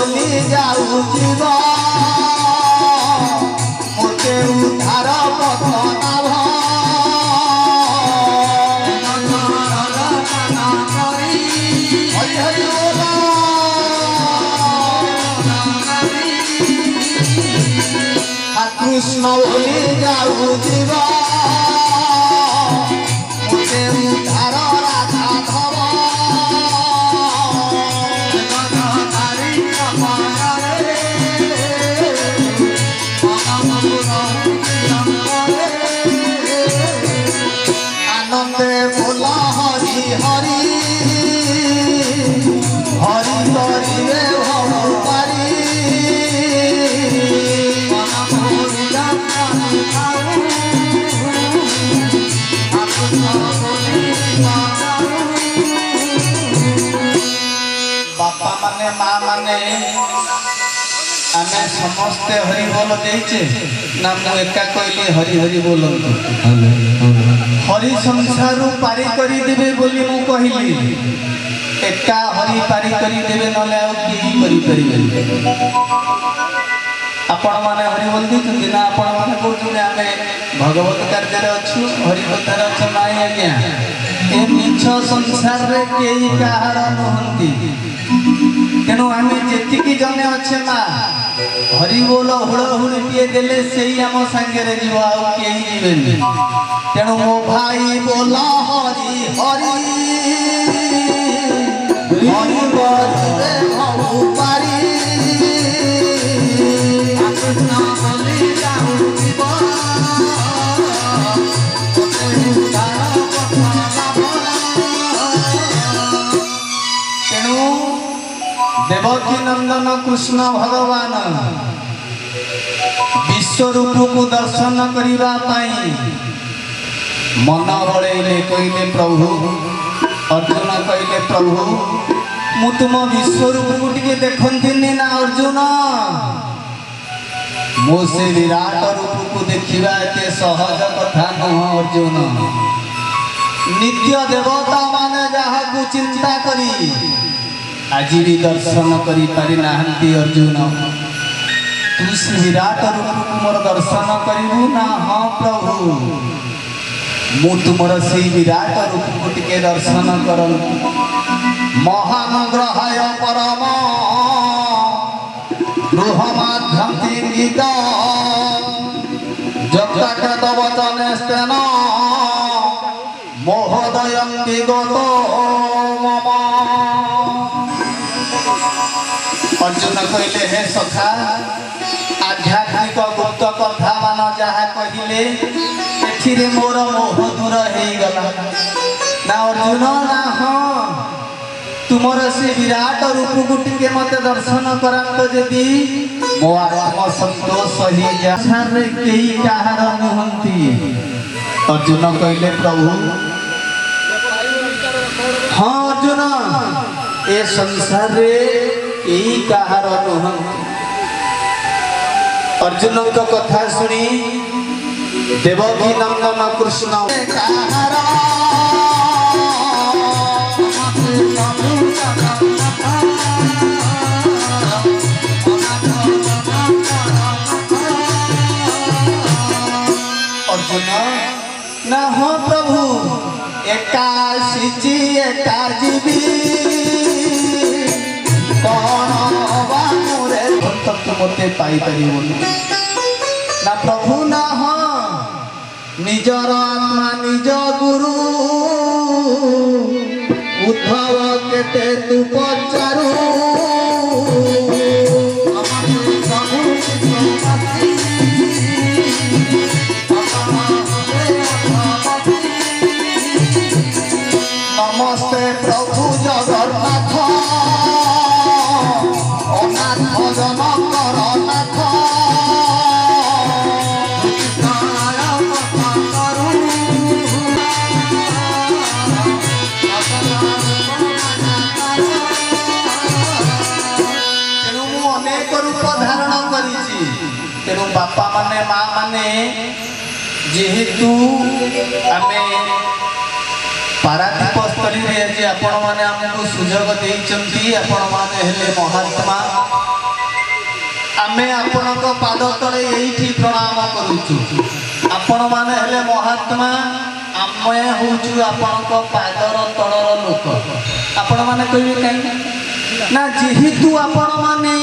ବୋଲି ଯାଉଛି ମୋତେ ଉଦ୍ଧାର ପଥ ନାଭ ହରି ହରି ବୋଲ কৃষ্ণ বলি যাଉଛି ମୋତେ ଉଦ୍ଧାର ରାଧା ଧବ আনন্দে ବୋଲ হরি হরি হরি କରିବେ ଭଗବାରୀ बापा माने माँ माने आमे समस्ते हरि बोल देचे ना मु एका कहली हरि हरि बोलंतु हरि संसार पारी करी देबे बोली मु कहली एका हरि पारी करी देबे नले आ की करी परिबे आपण माने हरि बोल दिछुंती ना आपण माने कहउछुंती आमे भगवत कार्य रे अछु हरि कथार अछु नाई आज्ञा ए मिछ संसार रे केई काहार नहंती तेणु आम जी जने अच्छे माँ हरि बोल हुड़हुड़ीए देले से आम सांगे जीव आईबे तेणु मो भाई बोल हरि हरि हरि बोलिबे भगवारी देवकी नंदन कृष्ण भगवान विश्वरूप को दर्शन करिबा पाई मन बड़े कहले प्रभु अर्जुन कहले प्रभु मु तुम विश्वरूप को टिके देखंतिनी ना अर्जुन मो से विराट रूप को देखिबा एते सहज कथा नह अर्जुन नित्य देवता माने जहा को चिंता करी आज भी दर्शन करी पारि नाहंती अर्जुन तू से विराट रूप को मोर दर्शन करिबू ना हाँ प्रभु मु तुमर से विराट रूप को टिके दर्शन करन महानुग्रहाय परम गृहमाध्यन्ति गीत जगत वचने स्तेन मोहदयन्ति गतो मम अर्जुन कहले हे सखा आध्यात्मिक गुप्त कथा मान जहा कहले एथिरे मोर मोह दूर हे गला ना अर्जुन ना हाँ तुमर से विराट रूप को टिके मते दर्शन करांत जदी मो आत्म संतोष ही जारे केही काहार नहंती अर्जुन कहले प्रभु हाँ अर्जुन ए संसार रे केही काहार नहंती अर्जुन का कथा सुनी देवकी नंदन कृष्ण काहार अर्जुन ना हो प्रभु एकाशी एका जीवी कौन बामुरे तक मते पाई परिबोनी ना प्रभु ना हो निजर आत्मा निज गुरु उद्धव केते तू पचारू नमस्ते प्रभु जगन्नाथ अनाथ जनकर नाथ अनेक रूप धारण करिछि तेणु बापा माने माँ माने जेहेतु आमे पारादीप स्थली रे आज आपण माने हमको सुजोग देइचंती आपण माने हेले महात्मा आमे आपणक पाद तले एठी प्रणाम करूछु आपण माने हेले महात्मा आमे होछु आपणक पादर तळर लोक आपण माने कहिबे काई ना जेहेतु आपण माने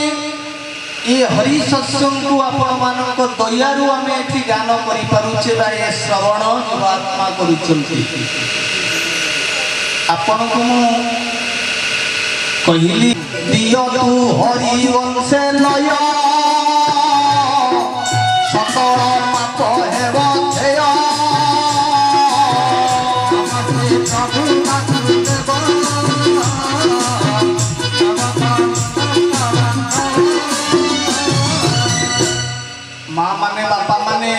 ए हरि सत्संग को आपण मानक दयारु आमे एठी गान करि पारुछे बा ए श्रवण जीवात्मा करूछंती आपण को कहिली दियो तू हरि वंशे लय सकल पाप हेब क्षय माँ माने बापा माने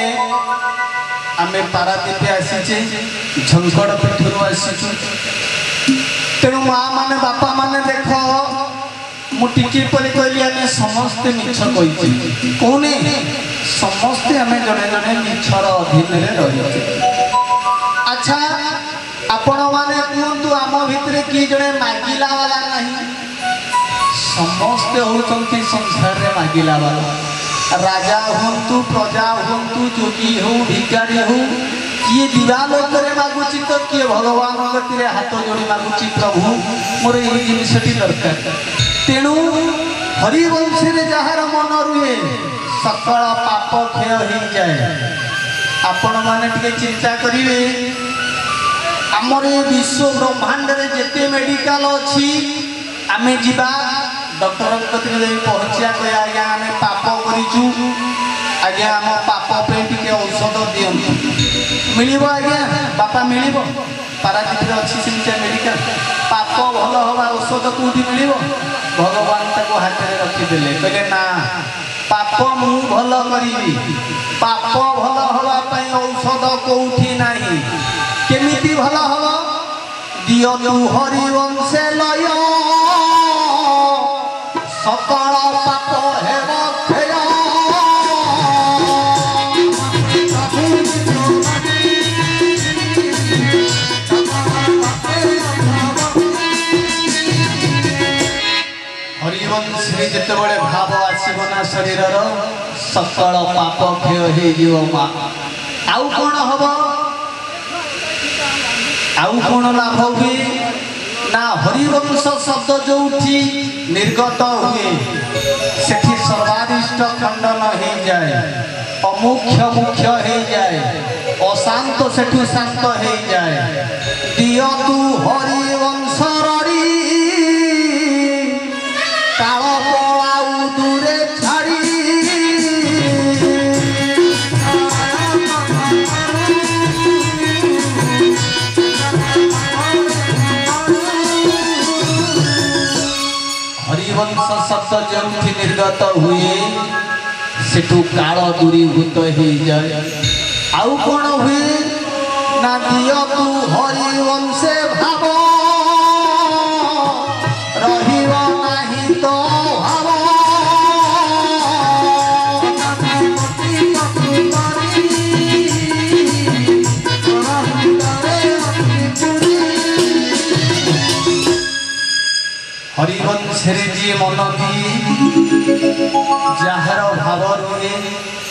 आमे पारादीपे आसीचे झंकड़ पीठरू आसीचु तेणु माँ माने बापा माने देख मुटिके परि कहली आमे समस्ते मिछ कहिछि कोने समस्ते आमे जने जने मिछर अधीन रे रहिछि अच्छा आपण माने कहंतु आम भितरे की जने मागिला वाला नहीं समस्ते होचंती संसार रे मागिला वाला राजा हूँ प्रजा हूँ जोगी हो भिकारी हो किए दिवालोक मागुची तो किए भगवान गति हाथ जोड़ी मागुची प्रभु मोर ये जिनसटी दरकार तेणु हरिवंश जार मन रुहे सकल पाप क्षय हो जाए आपण मैंने टे चिंता करेंगे आमर ये विश्व ब्रह्मांड रे जेते मेडिकल अच्छी आमे जीवा डॉक्टर पहुँचा कह आज्ञा आम पाप करूँ आज्ञा आम पाप पे टे औषध दिंतु मिल आज्ञा बापा मिल पारादीप अच्छी सेमतिया मेडिकल पाप भल हवा औषध कौटी मिल भगवान ताको हाथ में रखीदे कहले ना पाप मु भल करी पाप भल हवाई औषध कौटी ना केमिति भल हम दियो तू हरिवंशे लय सकल पाप हेब क्षय हरिवंश जिते बड़े भाव आसब ना शरीर सकल पाप क्षय हो माँ आउ कौन हम आउ कौन लाभ हुए ना हरिवंश शब्द जो निर्गत हुए सेठी सर्वादिष्ट खंडन हो जाए अमुख्य मुख्य हो जाए अशांत सेठू शांत हो जाए दियो तू हरिवंश रड़ी काल पलाऊ दूरे छाड़ी हरिवंश शब्द जो निर्गत हुए सेठू काल दूरीभूत हो जाए आउ कौन हुए ना दियो तू हरिवंशे भाव रहिब नाही तो भाव हरिवंश जी मन दिए जार भाव रुहे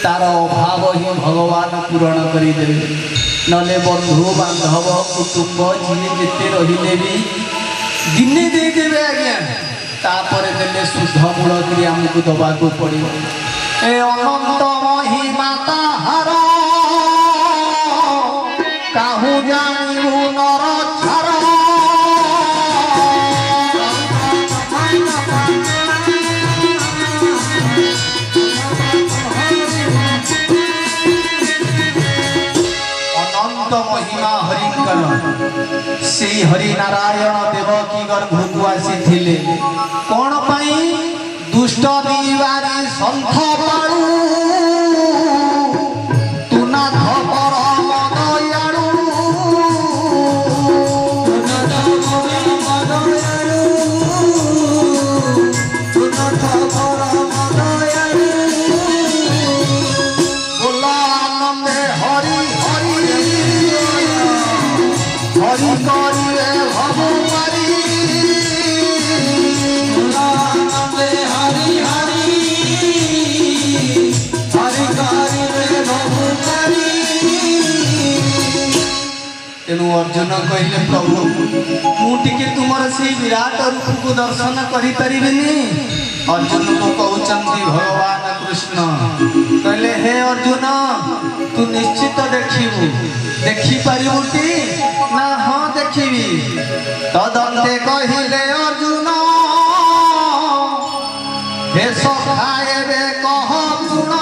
तार अभाव ही भगवान पूरण करदे नले बंधु बांधव कुटुंब जी जिते रही भी दिने देदेवे आज्ञा तापर देले शुद्ध मूल करी आमको दबाक पड़ो ए अनंत महिमा ताहार काहू जानिबु नर छार महिमा हरिकर से हरि नारायण देवकी गर्भ को आसी कौन पाई दुष्ट दीवारी संथ पाड़ू तू नाथ परम दयालु बोला आनंदे हरि हरि हरि करिए भगवारी आनंदे हरि हरि अर्जुन कहले प्रभु मुझे तुम से विराट रूप को दर्शन करें। अर्जुन को कहते भगवान कृष्ण कहले हे अर्जुन तू निश्चित देखिबू देखिपारूटी ना हाँ देखी तदंते कहले अर्जुन हे सखाए बे कह गुण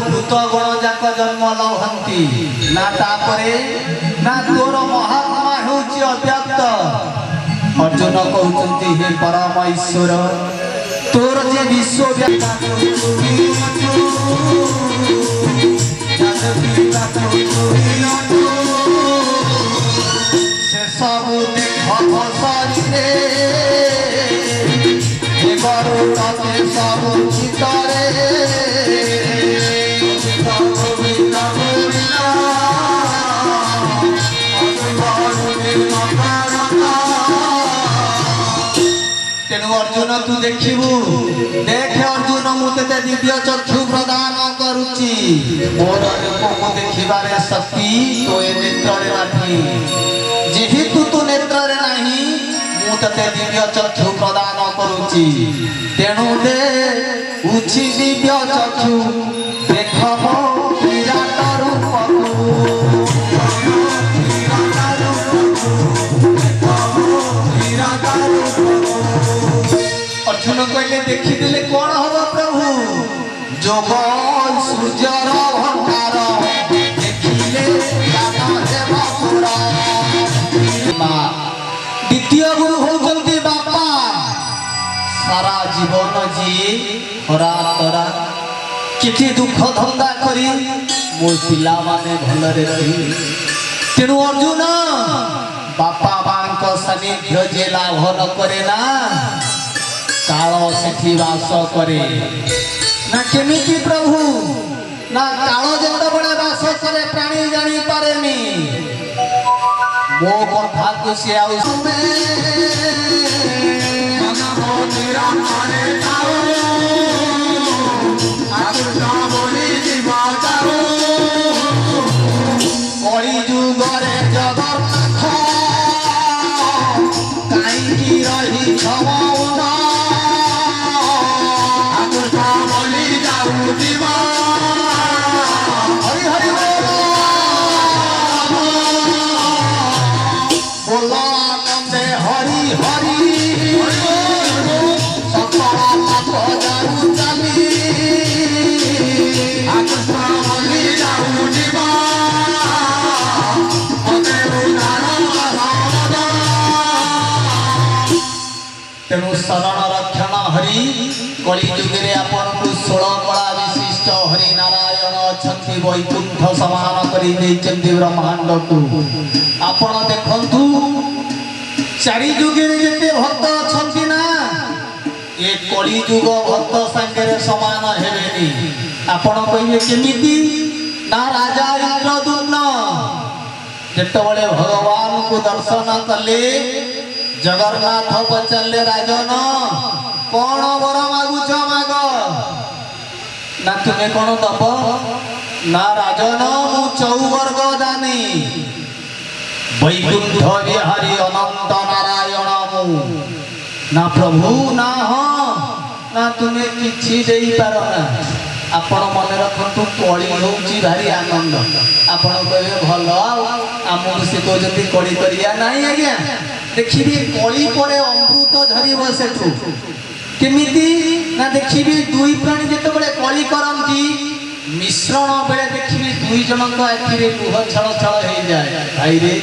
भूत गण जाक जन्म लहंती ना तापरे ना तोर महात्मा होची अव्यक्त। अर्जुन कहते हे परम ईश्वर तोर जे विश्वव्यापी से सब देख शरीरे गरुड़ते सब चितरे तेणु अर्जुन तू देखिबू देख अर्जुन मुझे दिव्य चक्षु प्रदान करुच्ची मोर रूप देखिबारे शक्ति तो ए नेत्र नाही जेहेतु तू नेत्र नाही मुझे दिव्य चक्षु प्रदान करुच्ची तेणु दे उछि दिव्य चक्षु देख मो विराट रूप अर्जुन कहले देखिदेले कौन हम प्रभु जोग सूर्यर भंडार देखिले द्वितीय गुरु होती बापा सारा जीवन जी हरा तरा किति दुख धंदा करी मो पिला माने भलरे रही तेणु अर्जुन बापा मां सानिध्य जे लाभ न करे ना काल सेठी वास करे ना केमिति प्रभु ना काल जेते बड़े वास करे प्राणी जानी पारेनी मो कथा को से आउ सुने मन मोतिरा माने ताओ आगुता बोली जीवा जाओ कली जुगरे जगन्नाथ काई की रही छवाउना तेणु शरण रक्षण हरि कली जुगे आपन को 16 कला विशिष्ट हरि नारायण अच्छा वैकुंठ समान कर ब्रह्मांड को आपण देखु चारि जुगे जिते भक्त अच्छा ना ये कली जुग भक्त संगे समान हेबेनी आपण कहे केमिति ना राजा इंद्रदुम्न जेतबळे भगवान को दर्शन कले जगन्नाथ पचारे राजन कौन वर मागुच माग ना तुम्हें कौन दब ना राजन मु चौवर्ग दानी वैकुंठ बिहारी अनंत नारायण मु ना प्रभु ना हाँ ना तुम्हें किछि देई पारो ना आपण मन रखु कली होची भारी आनंद आपण कहे भल आमको से कहते कली करिया नहीं आज्ञा देखिए कली पर अमृत झरिब सेठू केमिति ना देखिबी दुई प्राणी जेतेबेले कली करंती मिश्रण बेले देखिबी दुई जनक आखिरे लुह छल छल हो जाए भाई रे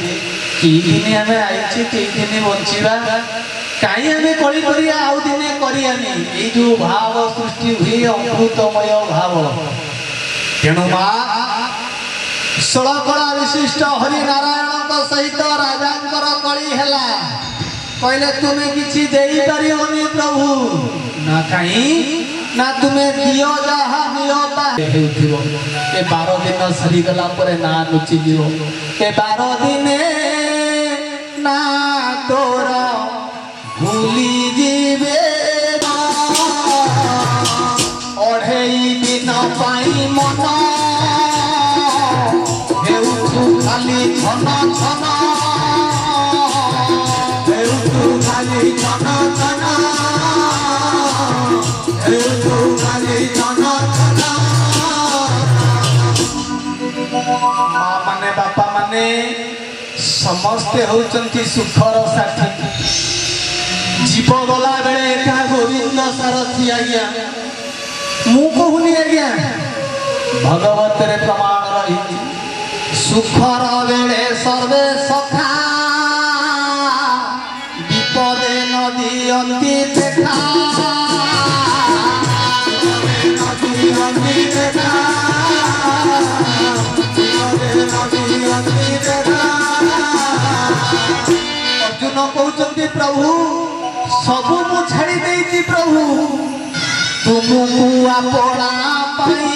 कि दिने आमे आइछे कि दिने बंचिबा काई आमे कली करिया आउ दिने करियानी ए जो भाव सृष्टि हुए अमृतमय भाव तेणु मा षोलकला विशिष्ट हरि नारायण सहित राजांकर कली हेला कहले तुम्हें किसी देई परियोनी प्रभु ना कहीं ना तुम्हें दियो जहा नियोता हेउथिबो ए 12 दिन सरी गला परे ना लुचि जिवो ए 12 दिने ना तोरा भूली जीवे ओढ़ेई दिन पाई मन हेउथु खाली छन छन खाली छन छन खाली छन छन माँ माने बापा माने समस्ते होचंती सुखर साथी जीव गला बेले एका गोविंद सारथी आज्ञा मु कहूनी आज्ञा भगवत रे प्रमाण रही सुखर बेले सर्वे सखा विपदे नदी अंति देखा नदी अंति देखा नदी अंति देखा अर्जुन कहते प्रभु सबु मु छाड़ी देती प्रभु तुमको अपना पाई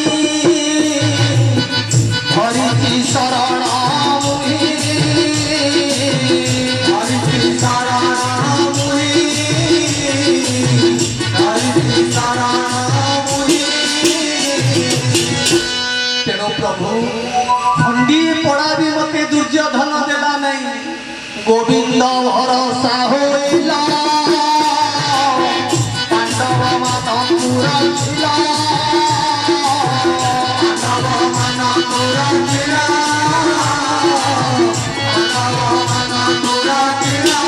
हरि की शरण मुहि हरि की शरण मुहि हरि की शरण मुहि तेणु प्रभु खंडी पड़ा भी मते दुर्योधन देला नहीं गोविंद भरोसा होइला पांडव मान पुरथिला पांडव मान पुरथिला पांडव मान पुरथिला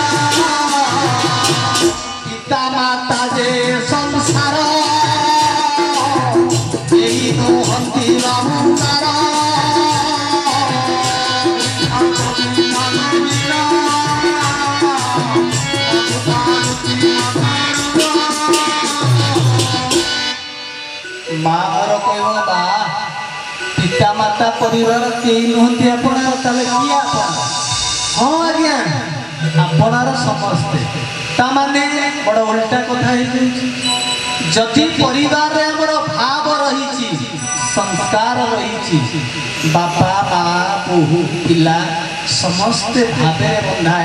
पिता माता जे संसार एई नोहंती रामकार माँ कहब बा पिता माता परिवार कई नुहति आपण ताले किया हाँ आज्ञा आपणार समस्ते ता माने बड़ उल्टा कथा है जदि परिवार रे हमर भाव रही संस्कार रही बापा माँ बहु पिला समस्ते भावे बंधा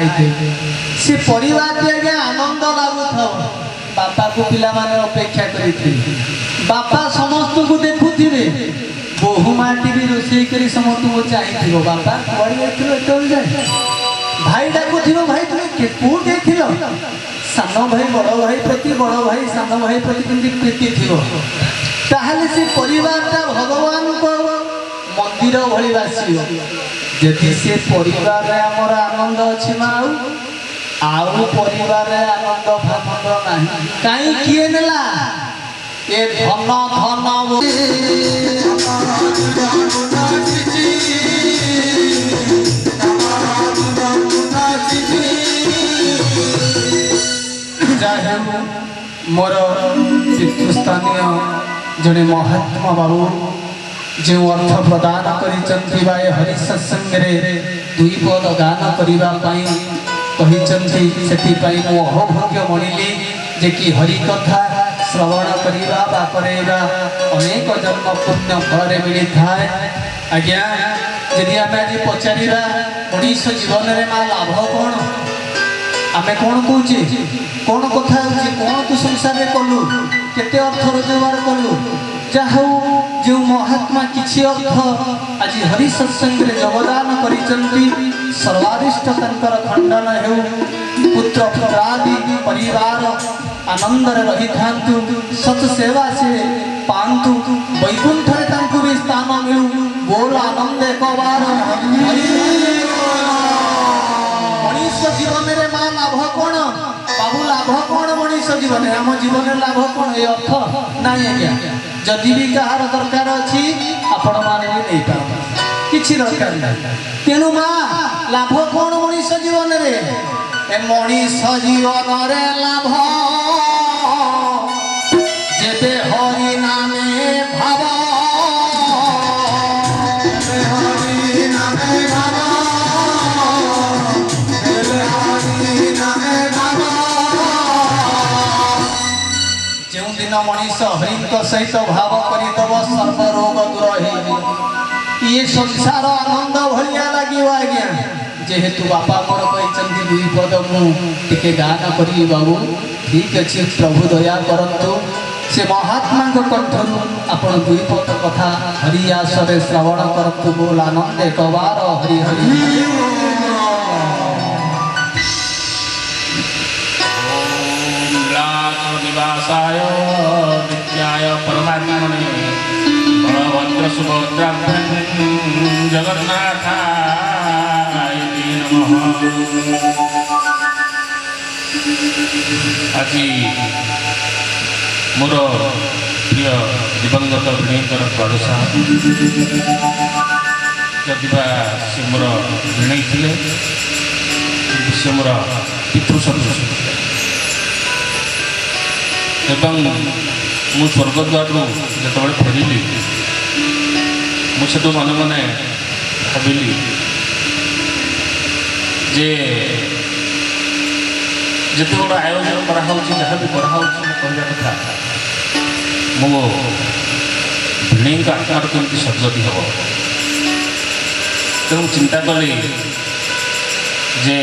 से परिवार के आनंद लागुथो बापा को पिला माने अपेक्षा करी बापा समस्त को देखुथिबे बहु माटी भी रोषे करी समस्त को चाहिथिबो बापा बड़ी एथलो टोल जाए भाई डाकुथिबो भाई तुम के को देखिलो सानो भाई बड़ भाई प्रति बड़ भाई सानो भाई प्रति किंती प्रीति थिबो ताहाले से परिवारटा भगवान को मंदिर भली बासियो जति से परिवार रे हमर आनंद अछि माऊ आउ परिवार रे आनंद फानंद नाही काई किए नेला ए धन धन मोर तीर्थस्थानीय जड़े महात्मा बाबू जो अर्थ प्रदान कर हरि सत्संग दुई पद गान करने मु अहोभाग्य मणिली जे कि हरि कथा श्रवण करवा अनेक जन्म पुण्य फल मिली थाए आज्ञा यदि आम आज पचार मनुष्य जीवन में माँ लाभ कौन आमे कौन कौचे कौन कथा कौन तू संसार में कलु केते अर्थ रोजगार कलु जाहु जो महात्मा किछि अर्थ आज हरि सत्संग रे योगदान करिसंती सर्वादिष्ट तंकर खंडन हेउ पुत्र पुत्रादि परिवार आनंद रे रही थांतु सत सेवा से पांतु वैकुंठ रे तांकु भी स्थान मिलु बोल आनंद एकबार मनुष्य जीवन रे मां लाभ कोन बाबू लाभ कोन मनुष्य जीवन आम जीवन लाभ कौन ये अर्थ नाई आज्ञा जदि भी कहार दरकार अच्छी आपण मैंने भी नहीं पार किसी दरकार ना तेणु माँ लाभ कौन मनीष जीवन रे ए मनीष जीवन रे लाभ जेबे हरि नामे भाव मनीष हरिक सहित भाव करदब सर्व रोग दूर हो ये संसार आनंद भलिया लगे आज्ञा जेहेतु बापा मोर कहते दुई पद मुझे गान करी बाबू ठीक अच्छे प्रभु दया करतु से महात्मा कंठर आपण दुई पद कथा हरियासरे श्रवण करतु बोल आनंद एक बार हरि हरि निवासाय नित्याय परमात्मने बलभद्र सुभद्राभ्यां जगन्नाथाय नमः। आज मोर प्रिय दिवंगत भिणेकर द्वादशा जदिबा से मोर भिणई थे से मोर पितृ सदृश एवं मु स्वर्गद्वार जो फेरिली मुझे मन मन भाविली जे जिते बड़ आयोजन कराऊँ जहाँ भी कराऊँ कहवा कथा मो भिणी आत्मार कमी सदगति हम तेणु चिंता कली जे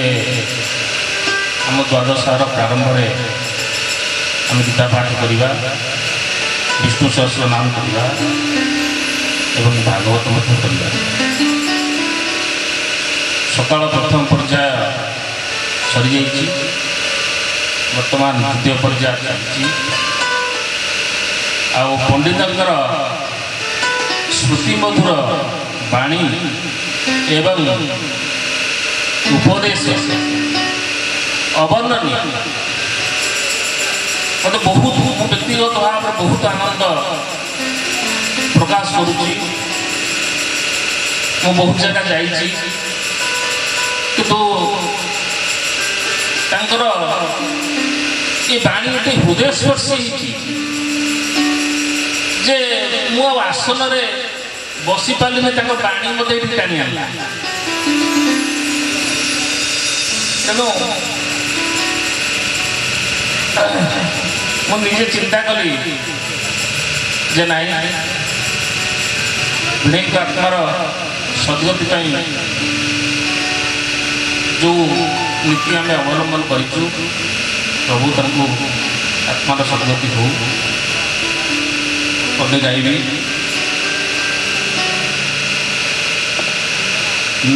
आम द्वादशार प्रारंभ में आम गीता पाठ करवा विष्णु सहस्र नाम करवा एवं भागवत करवा सकाल प्रथम पर्याय सरी जाइए वर्तमान द्वितीय पर्याय चलती आउ पंडितर श्रुति मधुर वाणी एवं उपदेश अवर्णनीय मतलब बहुत व्यक्तिगत भाव में बहुत आनंद प्रकाश करुच्ची बहुत जगह जाइए किंतु ये बाणी गोटे हृदय स्पर्शी जे मु आसन में बसी पारे बाणी मत टाणी आना तेणु मुझे चिंता कली जे नाई भिणी आत्मार सदगति जो नीति आम अवलंबन करूँ प्रभु तक आत्मार सदगति हो पदे गायबी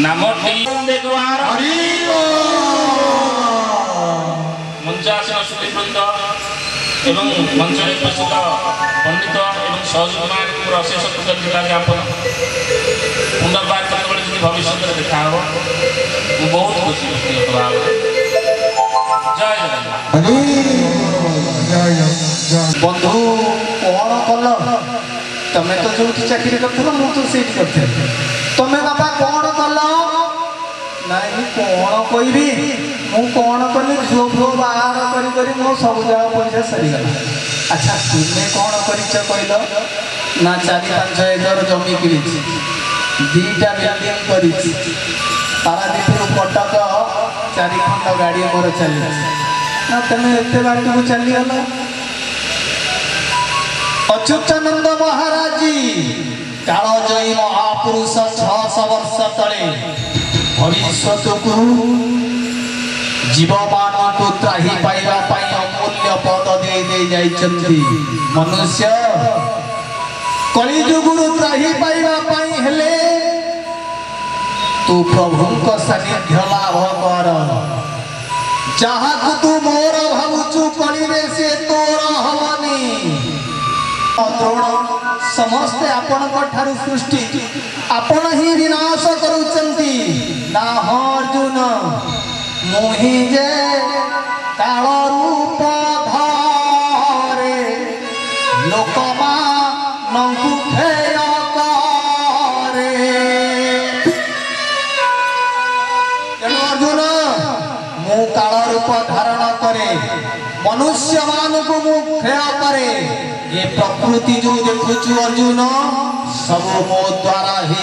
नामटी मंचासन श्रुतिवृंद एवं मंच उपस्थित पंडित एवं सहयोगी अशेष कृतज्ञता ज्ञापन पुनर्बार जो भविष्य में देखा हम बहुत खुशी व्यक्तिगत भाव जय जगन्नाथ बंधु कौन कल तमें तो जो चाकरी कर मुझे तुम्हें बापा कौन कल नहीं कौन कहबी मु कौन कली झील फुओ बाहर कर मो सब जगह पैसा सरीगला अच्छा तुम्हें कौन कर कहल ना 4-5 एकर जमी कि 2टा बिल्डिंग कर पारादीप कटक 4 खंड गाड़ी मोर चली ना तुम्हें एत बाट को चलीगल अच्युतानंद महाराज जी कालजयी महापुरुष 600 वर्ष तले भविष्यत को जीव मान को त्राही पाइबा अमूल्य पद दे जाइछन्ति मनुष्य कलिजुगुरु त्राही पाइबा हेले तू प्रभु को सानिध्य लाभ कर जहाँ को तू मोर भावुचु कलिरे से तोर हवनी द्रोण समस्ते आपण ठारू सृष्टि आपण ही विनाश करुचंती ना अर्जुन मुहि जे काल रूप धा धारण करे मनुष्य मान को मुख्य करे ये प्रकृति जो देखुचु अर्जुन सब मो द्वारा ही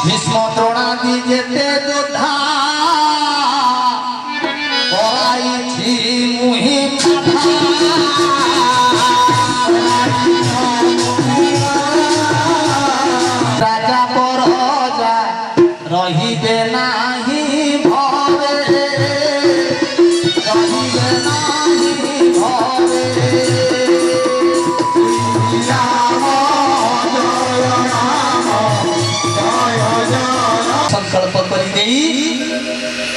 भीष्म द्रोणादि जेते योद्धा मुहि राजा पर जा रहिबे नाही भरे रहिबे नाही भरे संकल्प करी देई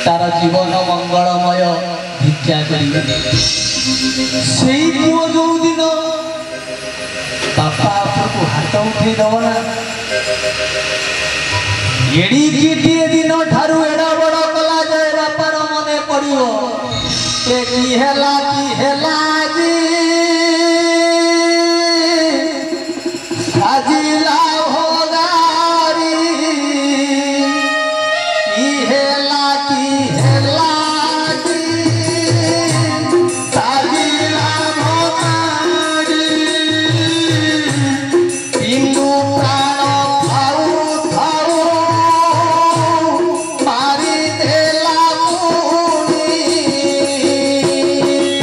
तार जीवन मंगलमय भिक्षा करी से पुओ जो दिन बापा आपको हाथ उठे दब ना एड़ी किटिए दिन ठारू एड़ा बड़ कला जाए बापार मने पड़ियो ए की हेला जी साजिला भोगारी की हेला जी साजिला भोगारी इंदु प्राण खाऊ मारी देला मुनि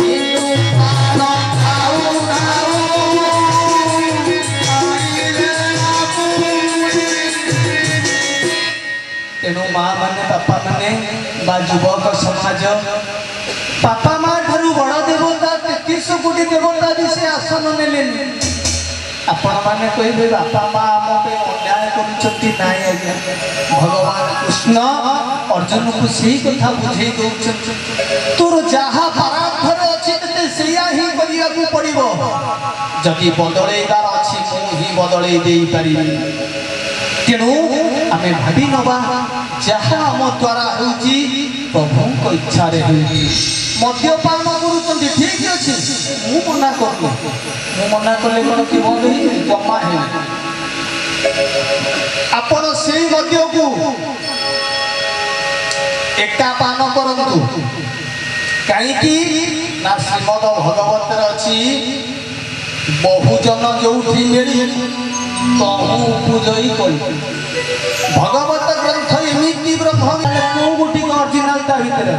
इंदु प्राण खाऊ मारी देला मुनि तेणु माँ माने बापा माने बा युवक समाज बापा माँ ठारू बड़ देवता 33 कोटी देवता भी से आसन नेले आपण माने कहिबे बापा माँ आम अन्याय करुचंती नाई आज्ञा भगवान कृष्ण अर्जुन को सही कथा बुझे दउछन तोर जहा परार्थर अछि तते सेया ही करिया को पड़िबो जदि बदलेबार अछि मु ही बदलै देई पारिबी तेणु आमे भाबी नबा जहा आम द्वारा होउची प्रभु को इच्छा रे होउची मद्यपान करुचंती ठीक अछि मु मना कले कोन कि बंद होई जमा हे आपण सेही मद्य को एका पान करंतु काई की ना श्रीमद भगवत रे अछि बहुजन जोठी मेरी तहु पूजई करी भगवत ग्रंथ एमिति ब्रह्म को गुटी ओरिजिनल ता भीतर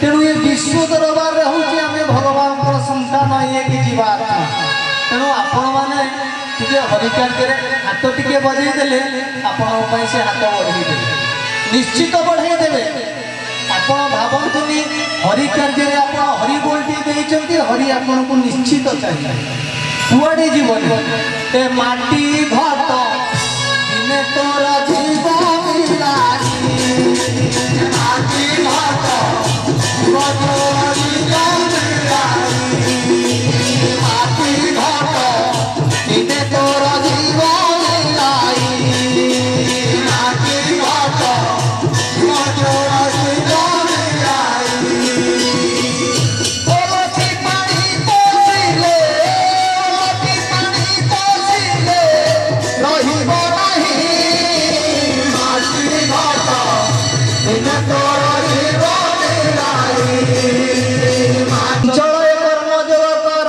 तेणु ये विश्व दरबार रहउची आमे भगवान को संतान ये कि जीवात्मा तेणु आपण माने टिके हरिकार्य रे हाथ टिके बजै देले आपण पई से हाथ बढ़ी देले निश्चित बढ़ाई देबे आपण भाबंतुनी हरिकार्य रे आपण हरि बोलटी देइचंती हरि आपण को निश्चित चाहिए कुआडे जीवन ए माटी घाट दिने तोरा जीवन मिलानी माटी घाट बजोरी जान मिलानी माटी घाट दिने तोरा जीवन मिलाई माटी घाट बजोरी जान मिलाई ओलती पानी पोसिले रहिबो नाही माटी घाट दिने तोरा जीवन चल कर्म जो कर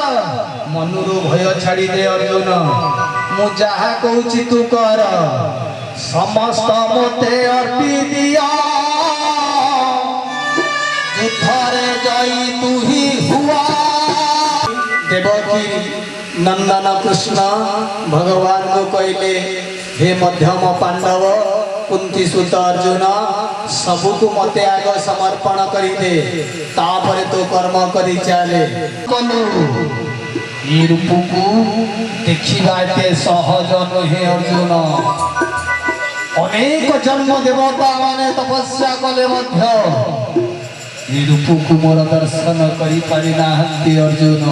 मनुरु भय छाड़ी दे अर्जुन मु जहा कहूची तू कर समस्त मते अर्पी दिया युद्धरे जई तू ही हुआ देवकी नंदन कृष्ण भगवान को कहले हे मध्यम पांडव कुंती सुत अर्जुन सबको मते आग समर्पण करी दे तापरे तो कर्म करी चाले कलु ई रूप को देखिबा के सहज नहे अर्जुन अनेक जन्म देवता माने तपस्या कले मध्य ई रूप को मोर दर्शन करी पारि नाहंती अर्जुन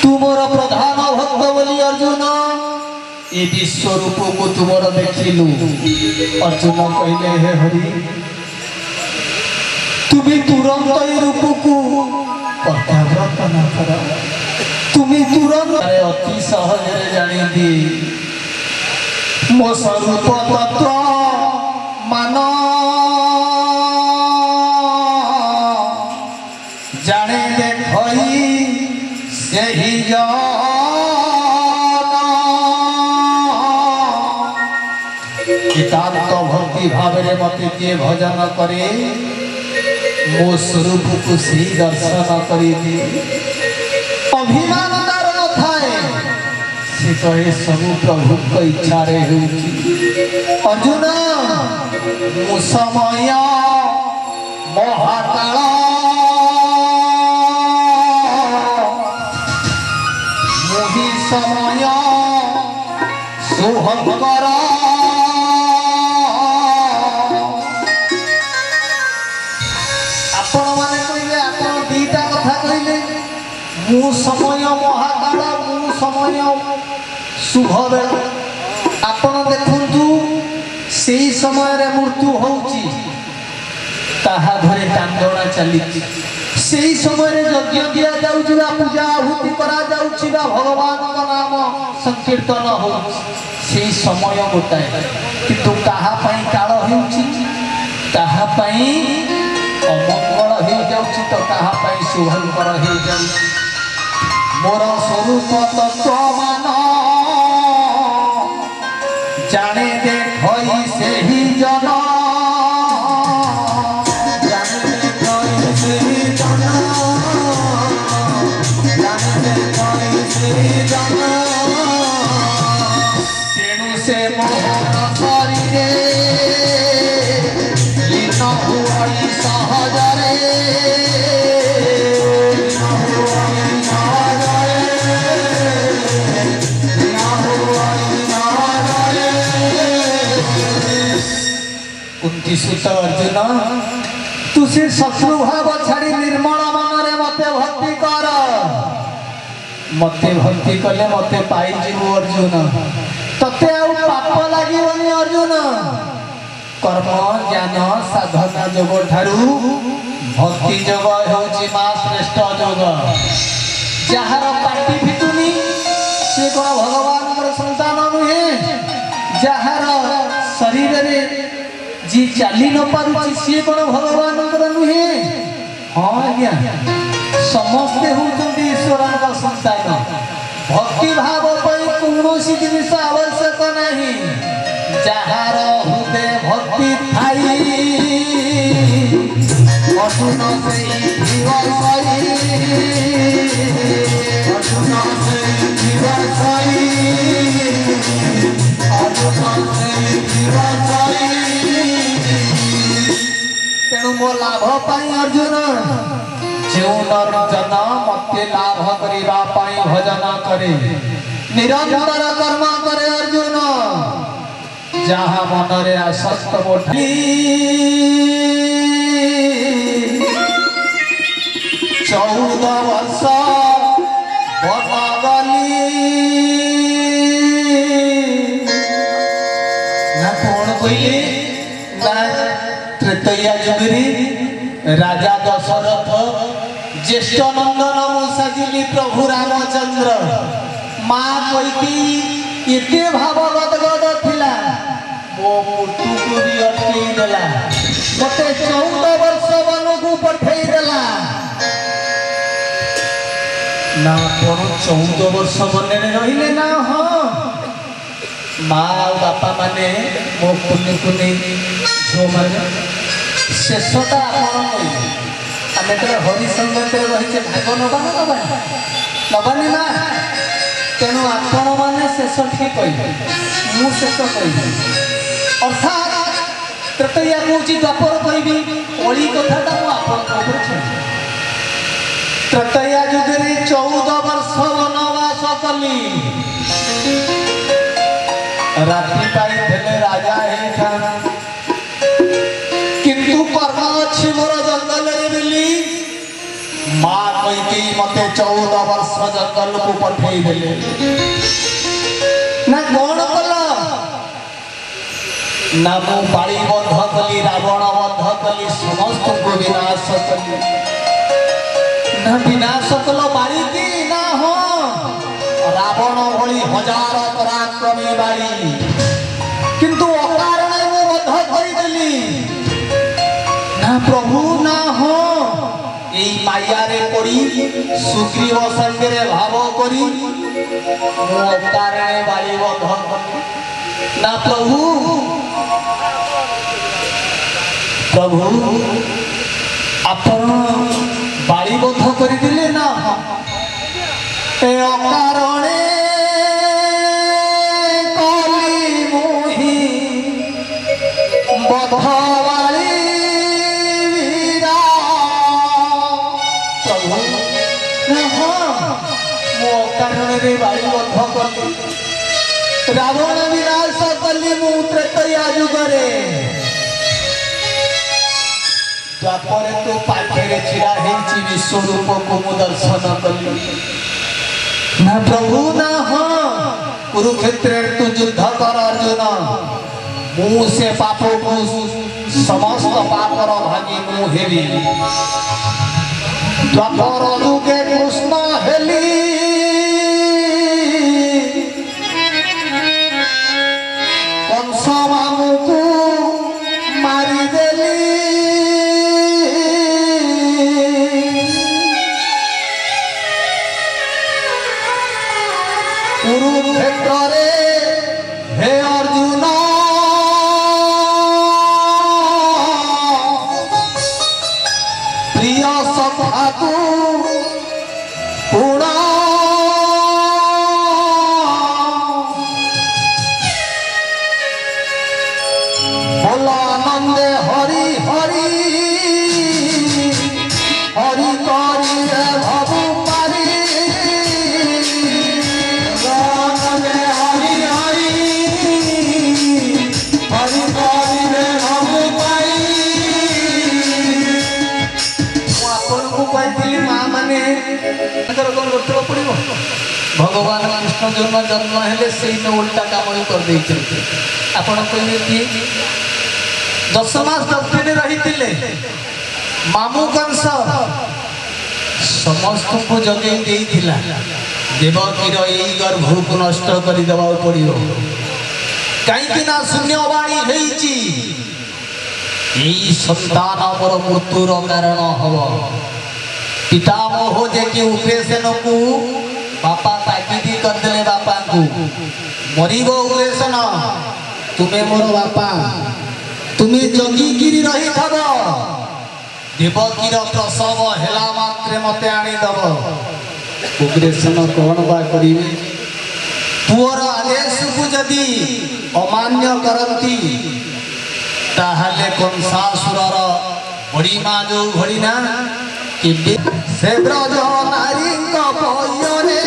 तू मोर प्रधान भक्त बोली अर्जुन ये विश्व रूप को तुमर देखिलु अर्जुन कहले हे हरि तुम्हें तुरंत ये रूप को प्रत्यावर्तन कर तुम्हें तुरंत अति सहज रे जानी दी मो स्वरूप तत्व मान जाने देखई सेही जन एकांत भक्ति भाव रे मते जे भजन करे मो स्वरूप को सी दर्शन करी दी अभिमान तार न थाए से कहे सब प्रभु को इच्छा रे होउची अर्जुन मु समय महाकाल मुहि समय शुभंकर आपण माने कहले आपण दीटा कथा कहले मु समय महाकाल मु समय शुभ बेला आपण देखंतु सेही समय रे मृत्यु होउची ताहा घरे कांदोड़ा चली सेही समय रे यज्ञ दिया जाउची बा पूजा आहुति करा जाउची बा भगवान का नाम संकीर्तन हो सेही समय गोटाए किंतु काहा पई काल हेउची ताहा पई अमंगल हो जाउची तो काहा पई शुभंकर हो जाउची मोर स्वरूप तत्व मान जाने देखई सेही जन जाने देखई सेही जन जाने देखई सेही जन तेणु से मोहन शरीरे लीन हुई सहजरे सुत अर्जुन तुसे शत्रु भाव छाड़ी निर्मल मन रे मते भक्ति कर मते भक्ति कले मते पाई जीव अर्जुन तते आ पाप लागिवनी अर्जुन कर्म ज्ञान साधना जोग ठारू भक्ति जोग होची मा श्रेष्ठ जोग जहार पाटी फिटुनी से कोन भगवान संतान नुहे जहार शरीर रे जी चाली न पारुची सी कोन भगवान नुहे हाँ आज्ञा समस्ते होती ईश्वर का संतान भक्ति भाव कौन जिनिस आवश्यक नहीं जार हृदय भक्ति थाई अर्जुन से तेणु मो लाभ पाई अर्जुन जो नर्जन मते लाभ करिबा पाई भजन करे निरंतर कर्म करे अर्जुन जहाँ मन रे आसक्त मोठी 14 वर्ष बनगली ना कौन कहले ना त्रेतया जुगरी राजा दशरथ ज्येष्ठ नंदन मुसाजिली प्रभु रामचंद्र माँ कईकी एते भाव गदगद थिला मो मुटु को भी अटकी देला मते 14 वर्ष वन को पठेई देला ना कोन 14 वर्ष बने रहिले ना हां माँ और बापा माने मो कुनी कुनी झो माने शेषटा आपण कहि आमे तो हरि संगत रहिचे भाग नबानी ना तेणु आपण मैंने शेष ठीक कह मु शेष कह अर्थात तृतीया कौची द्वापर कहबी ओली कथाटा मुझे तृतीया जुगे 14 वर्ष वनवास कली राति पाई राजा किंतु कर्म अच्छी मोर जंगल बिली माँ कही मते 14 वर्ष जंगल को पठेई देले ना कौन कल ना मु पाड़ी बंध कली रावण बंध कली समस्त को विनाश कली ना विनाश कल बाड़ी की ना हो रावण भली 1000 पराक्रमी बाड़ी किंतु अकारण मु बंध कर देली ना प्रभु ना हो এই মাইয়ারে পড়ি সুগ্রীব সঙ্গে ভাব করি কারণে বাড়ি বন্ধ না প্রভু প্রভু আপন বাড়ি বন্ধ করে দিলে না এ অকারণে কলি মোহি বধ বাড়ি প্রভু মো অকারণে বাড়ি বন্ধ কলি রাবণ বিনাশ কলি মু ত্রেতয়া যুগরে द्वापर तो पाखे छिड़ा हेची विश्वरूप को मु दर्शन कली ना प्रभु ना हाँ कुरुक्षेत्र तू युद्ध कर अर्जुन मु से पाप को समस्त पापर भागी मु हेली द्वापर युगे कृष्ण हेली कंस मामू को मारी देली कुरुक्षेत्रे हे अर्जुन प्रिय सखा तू पुण बोल आनंदे हरि हरि हरि करी भवु पारी भगवान कृष्ण जन्म जन्म हेले से उल्टा काम कर आपण कहले कि 10 मास 10 दिन रही मामू कंस समस्त को जगे देइथिला देवकीर एई गर्भ को नष्ट कर देबा पड़ियो कहीं ना शून्यवाणी हेची एई संतान पर मृत्युर कारण हवा पितामह जे कि उपेशन को बापा ताकीदी कर देले बापा को मरीबो उपेशन तुम्हें मोर बापा तुम्हें जगी गिरी रही थब देवकीर प्रसव हेला मात्रे मते आनी दब उग्रेशन कौन बा करिवे पुअर आदेश को जदि अमान्य करती ताहले कंसासुरर बड़ी मां जो भड़ी ना कि से ब्रज नारी पयने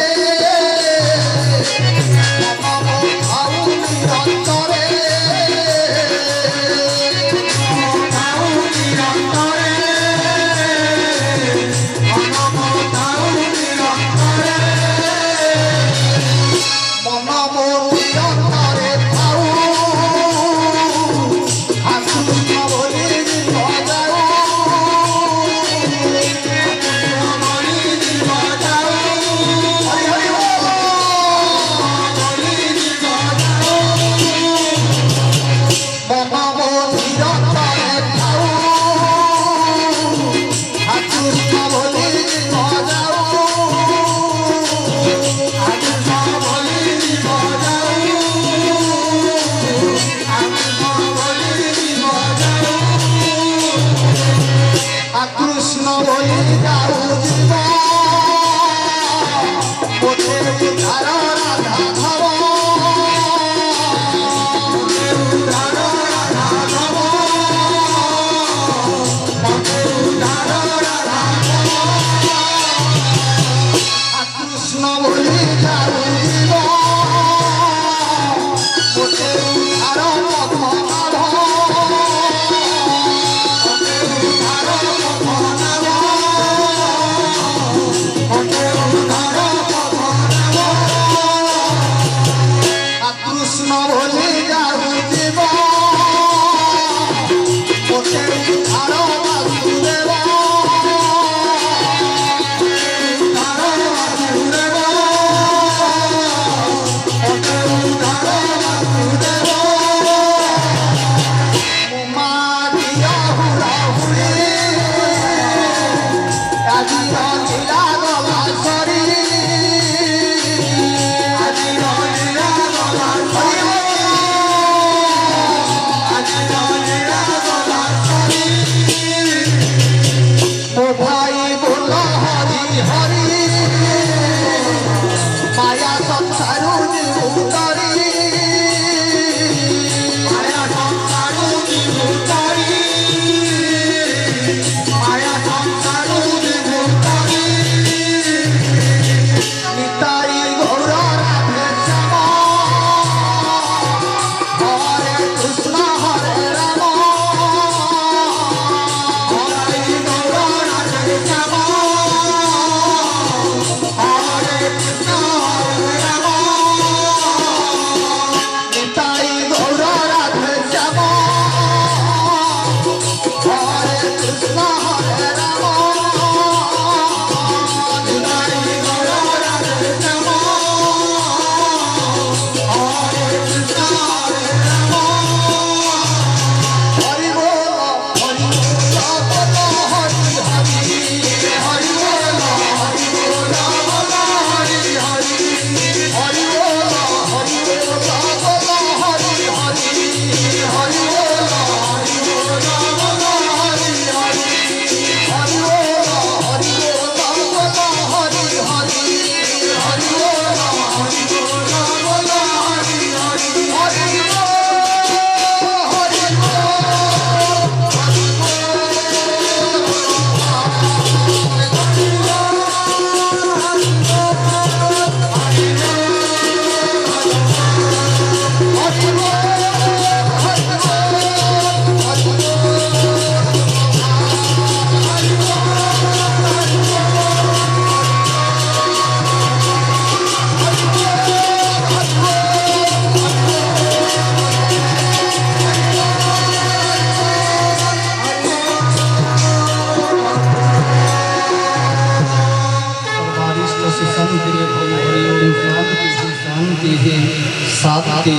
शांति।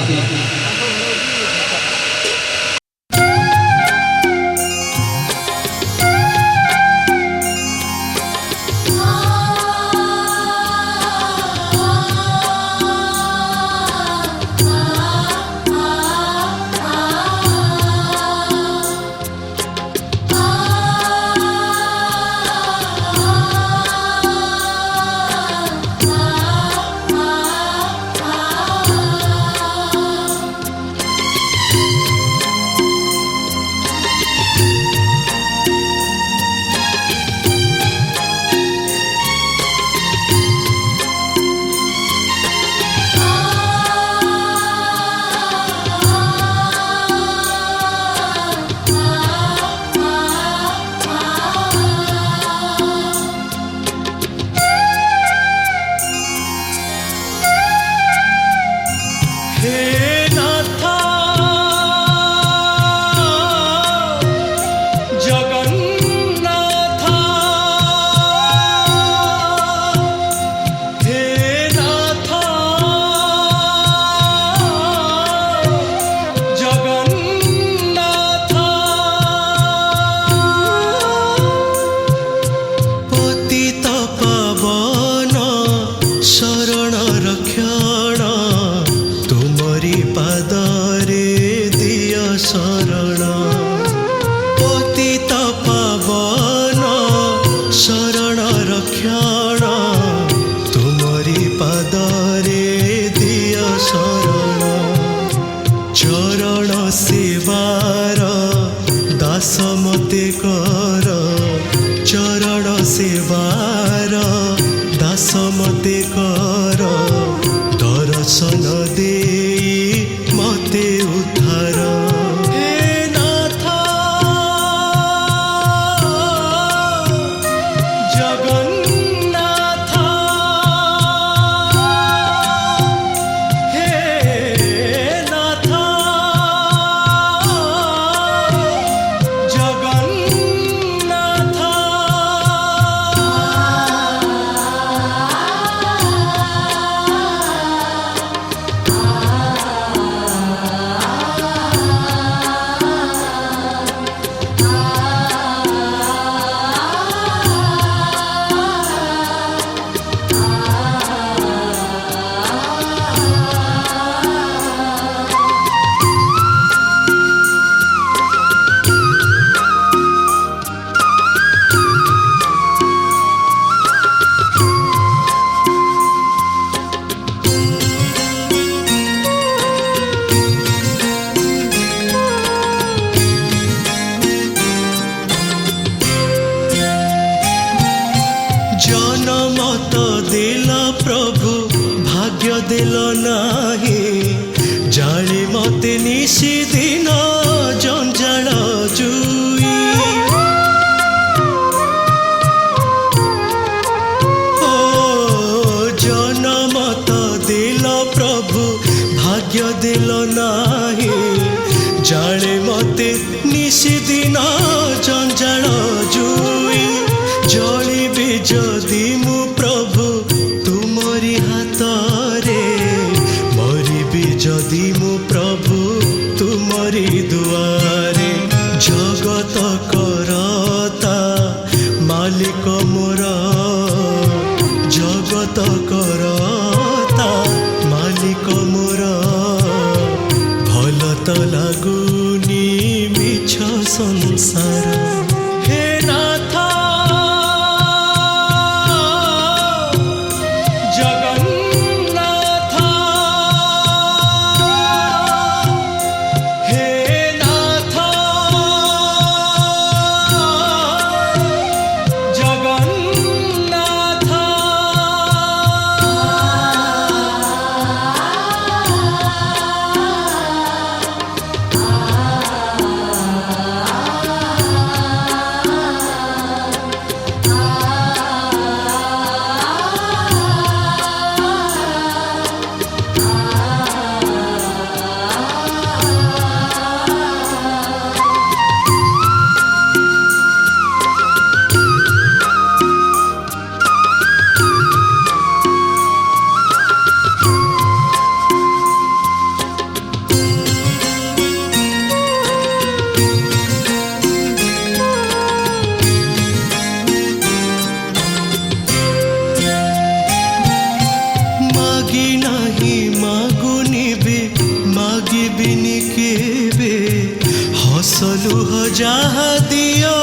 हसलुह जहा दियो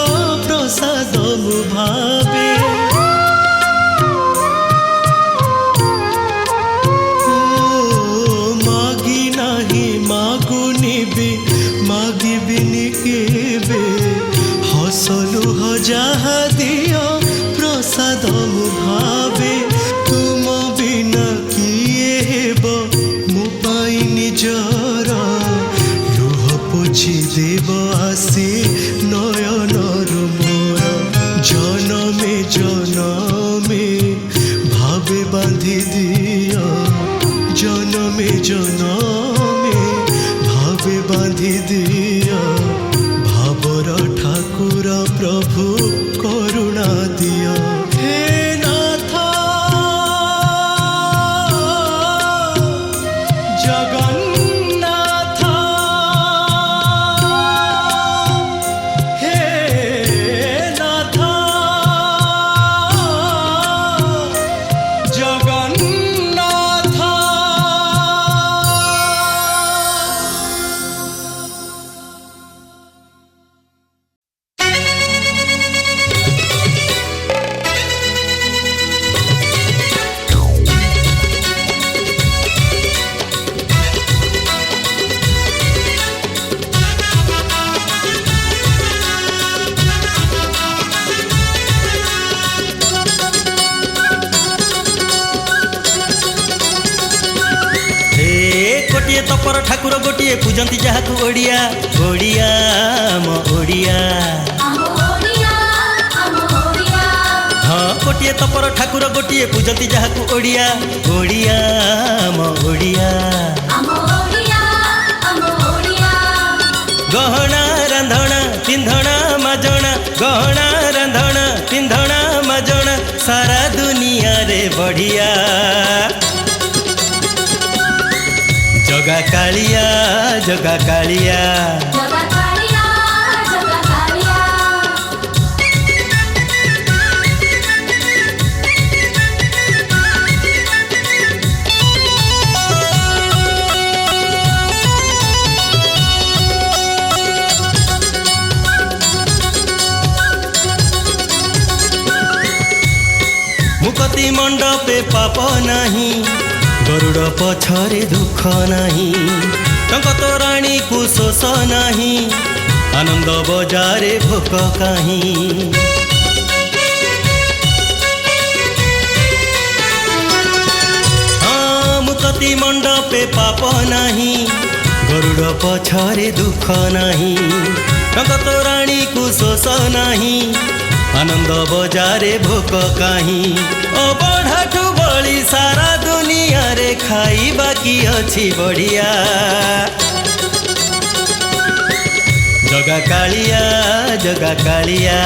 प्रसाद मु भावे मागी नाही मागुनी भी मागी बिनी केबे हसलुह जहा दियो प्रसाद मु भावे तुम बिना किए हेब मु पाई निजर लुह पोछि देव आसी नयनर मोर जनमे जनमे भावे बांधि दिया जनमे जनमे भावे बांधि दिया भावर ठाकुर प्रभु करुणा दिया हे नाथ जगन्नाथ हे नाथ जगन्नाथ गोटिए तपर ठाकुर गोटिए पूजंती जहाकू ओडिया ओडिया म ओडिया हाँ गोटिए तपर ठाकुर गोटिए पूजंती जहाकू ओडिया ओडिया म ओडिया गहना रांधणा पिंधणा माजणा गहना रांधणा पिंधणा माजणा सारा दुनिया रे बढ़िया जगा कालिया जगा कालिया मुकति मंडपे पाप नहीं गरुड़ पछरे दुख नहीं टंक तोराणी को शोष नहीं आनंद बजारे भोक कहीं हाँ मुकति मंडपे पाप नहीं गरुड़ पछरे दुख नहीं टंक तोराणी को शोष नहीं आनंद बजारे भोक कहीं अबढ़ाठू बड़ी सारा दुनिया रे खाई बाकी अच्छी बढ़िया जगा कालिया जगा कालिया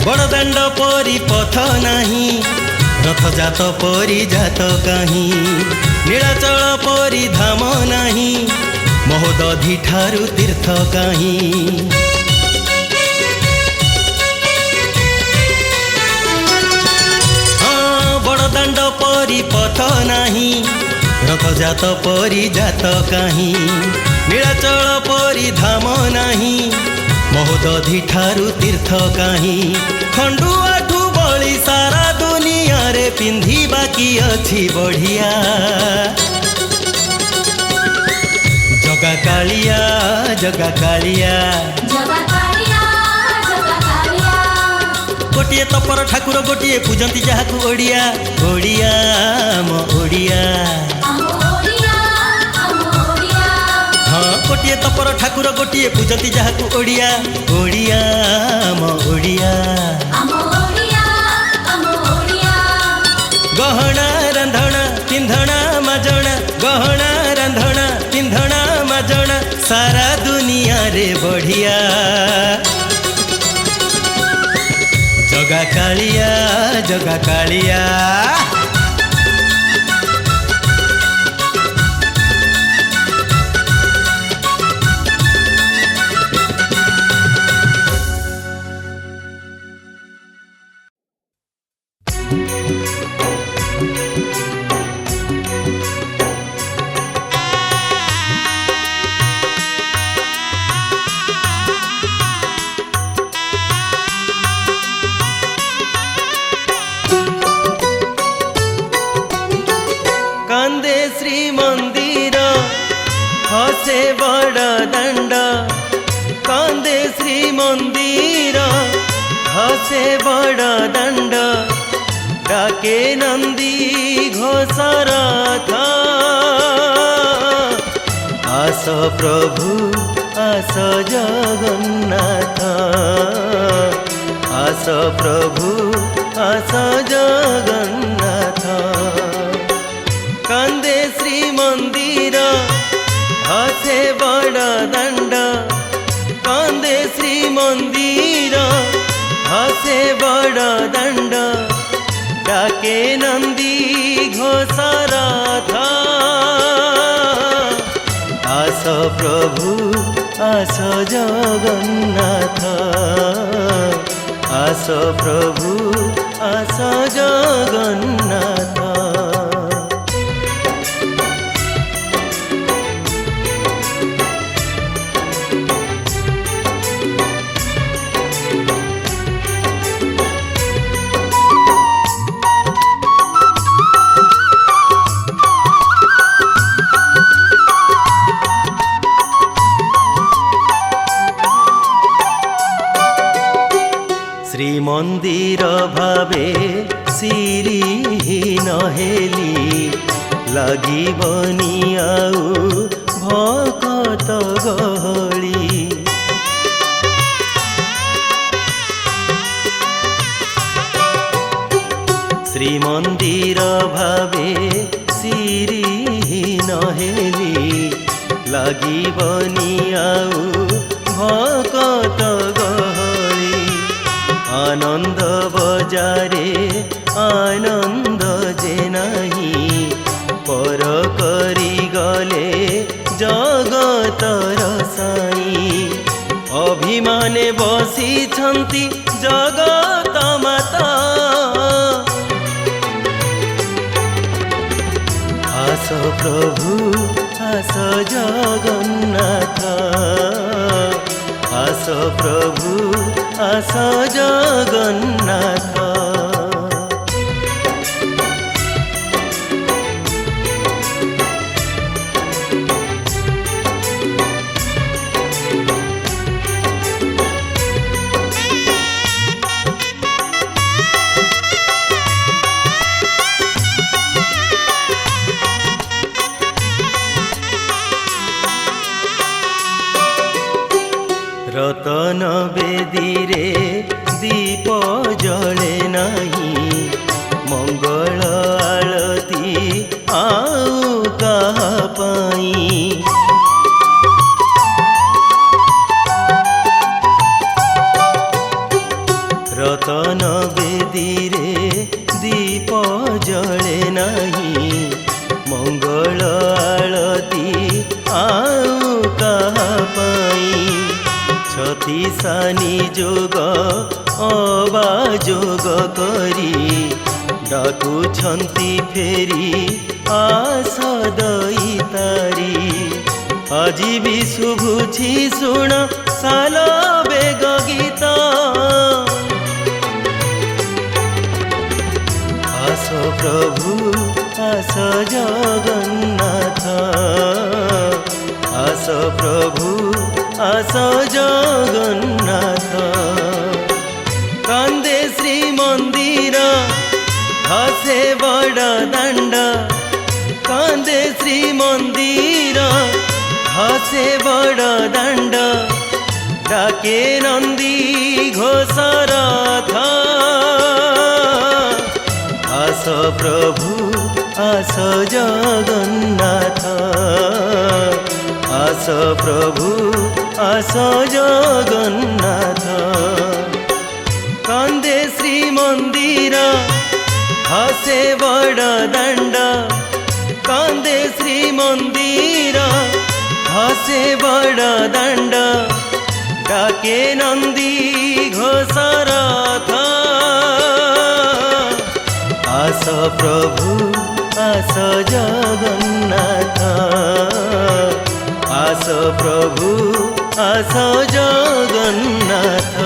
बड़दाण्ड परी पथ नहीं रथ जात परी जात कहीं नीलाचल परी धाम नहीं महोदधि ठारू तीर्थ कहीं हाँ बड़दाण्ड परी पथ नहीं रथ जात परी जात कहीं नीलाचल परी धाम नहीं महोदधि ठारू तीर्थ कहीं खंडुआठू बड़ी सारा दुनिया रे पिंधी बाकी अच्छी बढ़िया जगा कालिया जगा कालिया गोटिए तपर ठाकुर गोटिए पूजंती जहाकू ओडिया ओडिया म ओडिया हाँ गोटिए तपर ठाकुर गोटिए पूजंती जहाकू ओडिया ओडिया म ओडिया गहना रांधणा पिंधणा माजणा गहना रांधणा पिंधणा माजणा सारा दुनिया रे बढ़िया जगा कालिया जगा कालिया दाण्ड कान्दे श्रीमन्दिर हसे बड़ दाण्ड डाके नंदी घोषरथ आस प्रभु आस जगन्नाथ आस प्रभु आस जगन्नाथ कान्दे श्रीमन्दिर हसे बड़ दाण्ड कान्दे श्रीमन्दिर हसे बड़ दाण्ड डाके नंदी घोषरथ आस प्रभु आस जगन्नाथ आस प्रभु आस जगन्नाथ श्रीमंदिर भावे सिरिहीन हेली लागिबनी आउ भकत गहली श्रीमंदिर भावे सिरिहीन हेली लागिबनी आउ भकत गहली आनंद बजारे आनंद जे नहीं पर करी गले जगतर साई अभिमाने बसी छंती जगत माता आस प्रभु आस जगन्नाथ आस प्रभु आस जगन्नाथ रतन बेदीरे दीप जले नहीं मंगल आलती आउ कहा पाई रतन बेदीरे दीप जले नहीं मंगल आलती आउ कहा पाई छतीसानी जोग अबाजोग करी डाकुछंती फेरी आस दई तारी আজি भी शुभुछि शुण साल बेग गीत आस प्रभु आस जगन्नाथ आस प्रभु आस जगन्नाथ कान्दे श्रीमंदिर हसे बड़ दाण्ड कान्दे श्रीमंदिर हसे बड़ दाण्ड डाके नंदी घोषरथ आस प्रभु आस जगन्नाथ आस प्रभु आस जगन्नाथ कान्दे श्रीमंदिर हसे बड़ दाण्ड कान्दे श्रीमंदिर हसे बड़ दाण्ड डाके नंदी घोषरथ आस प्रभु आस जगन्नाथ आस प्रभु आस जगन्नाथ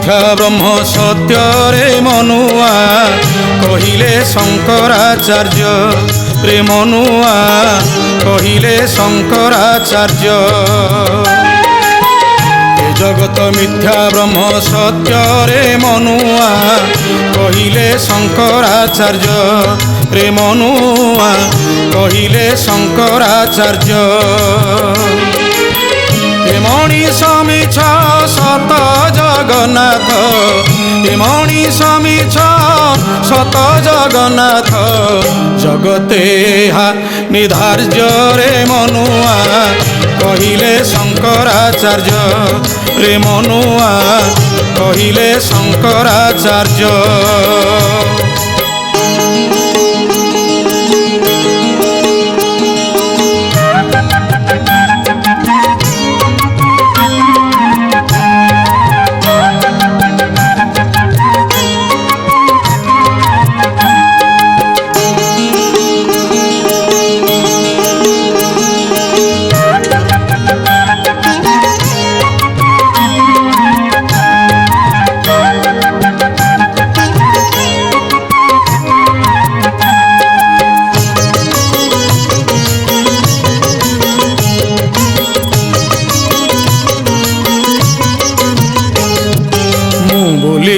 ମିଥ୍ୟା ବ୍ରହ୍ମ ସତ୍ୟରେ ମନୁଆ କହିଲେ ଶଙ୍କରାଚାର୍ଯ୍ୟ ରେ ମନୁଆ କହିଲେ ଶଙ୍କରାଚାର୍ଯ୍ୟ। ଏ ଜଗତ ମିଥ୍ୟା ବ୍ରହ୍ମ ସତ୍ୟରେ ମନୁଆ କହିଲେ ଶଙ୍କରାଚାର୍ଯ୍ୟ ରେ ମନୁଆ କହିଲେ ଶଙ୍କରାଚାର୍ଯ୍ୟ। ଏ ମଣିଷ ମିଛ ସତ ଜଗନ୍ନାଥ ଏ ମଣିଷ ମିଛ ସତ ଜଗନ୍ନାଥ ଜଗତେ ଏହା ନିଧାର୍ଯ୍ୟରେ ମନୁଆ କହିଲେ ଶଙ୍କରାଚାର୍ଯ୍ୟ ରେ ମନୁଆ କହିଲେ ଶଙ୍କରାଚାର୍ଯ୍ୟ।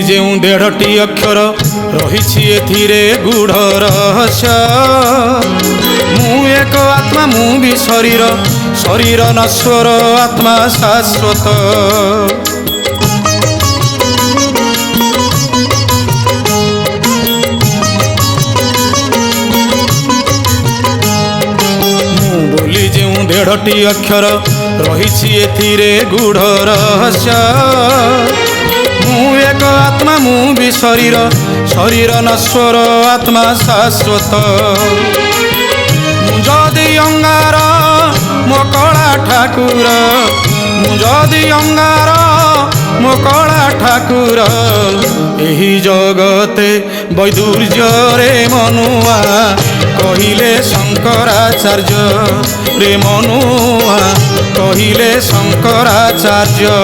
ଯେଉଁ ଦେଢ଼ଟି ଅକ୍ଷର ରହିଛି ଏଥିରେ ଗୂଢ଼ ରହସ୍ୟ। ମୁଁ ଏକ ଆତ୍ମା ମୁଁ ବି ଶରୀର ଶରୀର ନଶ୍ୱର ଆତ୍ମା ଶାଶ୍ୱତ। ମୁଁ ବୋଲି ଯେଉଁ ଦେଢ଼ଟି ଅକ୍ଷର ରହିଛି ଏଥିରେ ଗୂଢ଼ ରହସ୍ୟ। ମୁଁ ଏକ ଆତ୍ମା ମୁଁ ବି ଶରୀର ଶରୀର ନଶ୍ୱର ଆତ୍ମା ଶାଶ୍ୱତ। ମୁଁ ଯଦି ଅଙ୍ଗାର ମୋ କଳା ଠାକୁର ମୁଁ ଯଦି ଅଙ୍ଗାର ମୋ କଳା ଠାକୁର ଏହି ଜଗତେ ବୈଦୁର୍ଯ୍ୟରେ ମନୁଆ କହିଲେ ଶଙ୍କରାଚାର୍ଯ୍ୟ ରେ ମନୁଆ କହିଲେ ଶଙ୍କରାଚାର୍ଯ୍ୟ।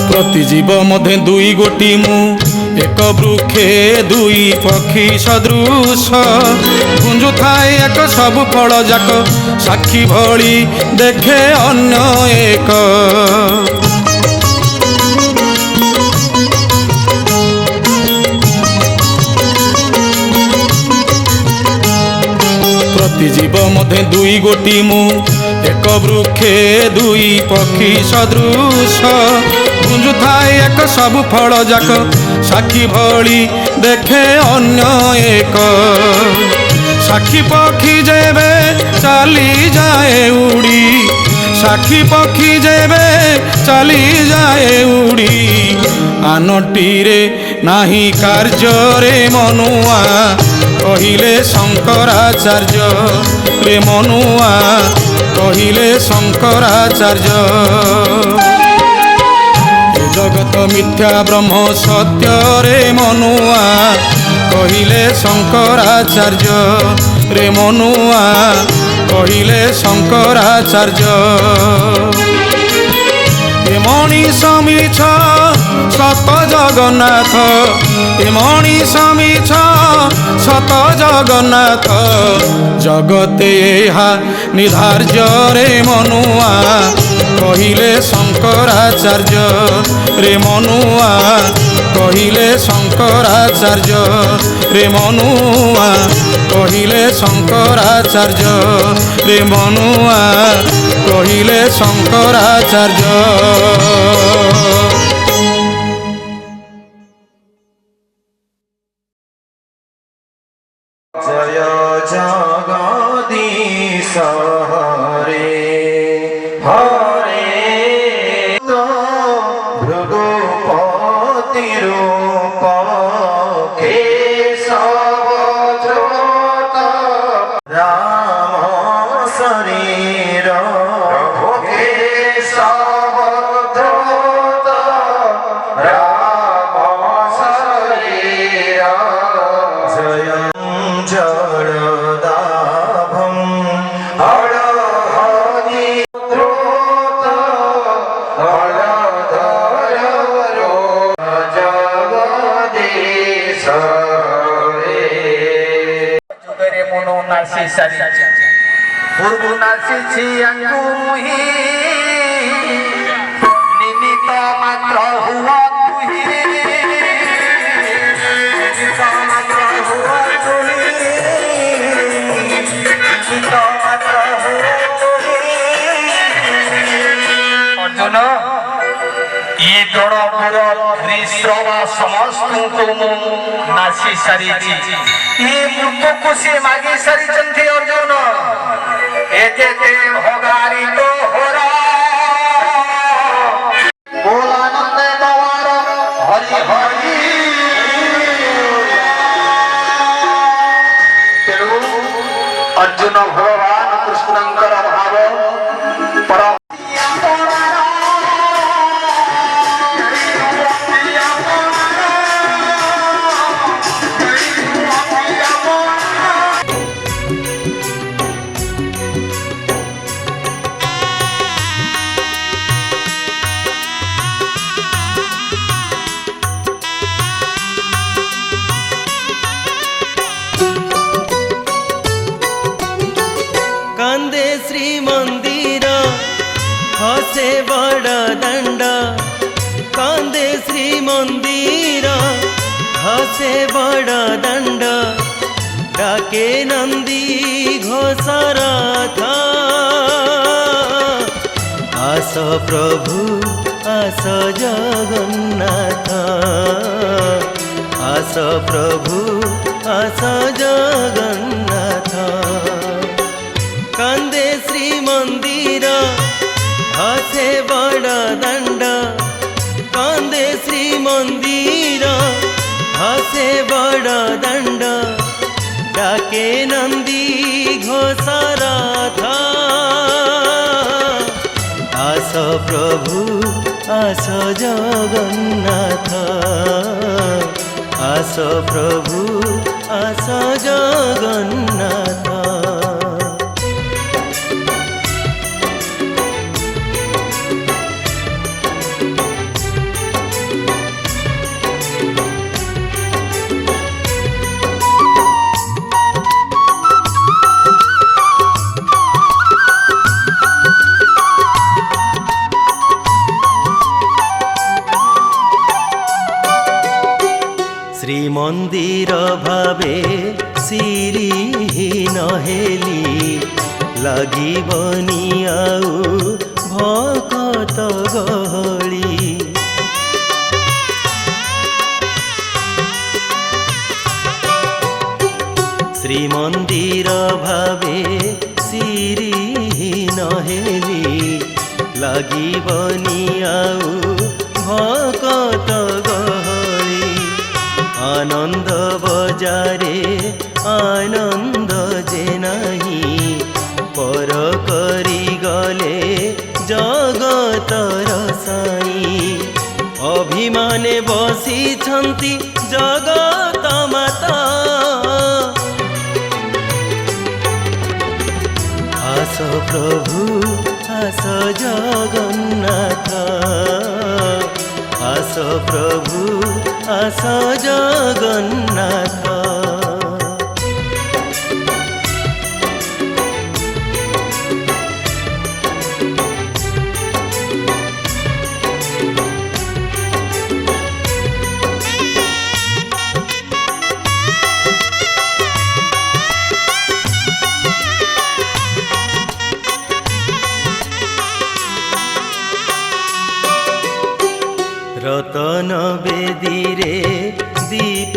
প্রতি জীব মধ্যে দুই গোটি মু এক বৃক্ষে দুই পক্ষী সদৃশ গুঞ্জু থায় এক সবু ফল যাক সাক্ষী ভଳି দেখে অন্য এক। প্রতি জীব মধ্যে দুই গোটি মু এক বৃক্ষে দুই পক্ষী সদৃশ গুঞ্জু থায় এক সবু ফল যাক সাক্ষী ভଳି দেখে অন্য এক। সাক্ষী পক্ষী যেবে চালি যায় উড়ি সাক্ষী পক্ষী যেবে চালি যায় উড়ি আনটিরে নাহি কার্যরে মনুয়া কহিলে শঙ্করাচার্য রে মনুয়া কহিলে শঙ্করাচার্য। জগত মিথ্যা ব্রহ্ম সত্যরে মনুয়া কহিলে শঙ্করাচার্য রে মনুয়া কহিলে শঙ্করাচার্য। এ মণিষ মিছ সত জগন্নাথ এ মণিষ মিছ সত জগন্নাথ জগতে এহা নিধার্যরে মনুয়া কহিলে শঙ্করাচার্য রে মনুয়া কহিলে শঙ্করাচার্য রে মনুয়া কহিলে শঙ্করাচার্য রে মনুয়া কহিলে শঙ্করাচার্য। জগদীশ হরে হরে ভৃগুপতি রূপ কেশব ধৃত রাম শরীর কেশব ধৃত রাম শরীর জয় জড়দাভম হরহরি দ্রুত হরধর জগদীশ রে যুগরে মনো নাসি সারিছি পূর্ব নাসিছি আঙ্গু মুহি নিমিত মাত্র হুয়া তুহি নিমিত মাত্র হুয়া তুহি নিমিত মাত্র হুয়া তুহি অর্জুন ये दौड़ श्रवा समस्त नासी सारी ये मूर्ख को से मागे सारी चंथे अर्जुन एते भगारी तो होरा बोलानंद गवार हरि हरि तेणु अर्जुन भगवान कृष्णंकर भाव परम कांदे श्री मंदिर हसे बड़ दंड कांदे श्री मंदिर हसे बड़ दंड डाके नंदी घोषरथ आस प्रभु आस जगन्नाथ आस प्रभु आस जगन्नाथ कांदे श्री मंदिर हसे बड़ दंड कांदे श्री मंदिर हसे बड़ दंड डाके नंदी घोषरथ आस प्रभु आस जगन्नाथ आस प्रभु आस जगन्नाथ श्रीमंदिर भावे सिरिहीन हेली लागिबनी आउ भकत गहली श्रीमंदिर भावे सिरिहीन हेली लागिबनी आउ भकत गहली आनंद बजारे आनंद जे नहीं पर करी गले जगतर साई अभिमाने बसी छंती जगत माता आस प्रभु आस जगन्नाथ आस प्रभु आस जगन्नाथ रतन बेदीरे दीप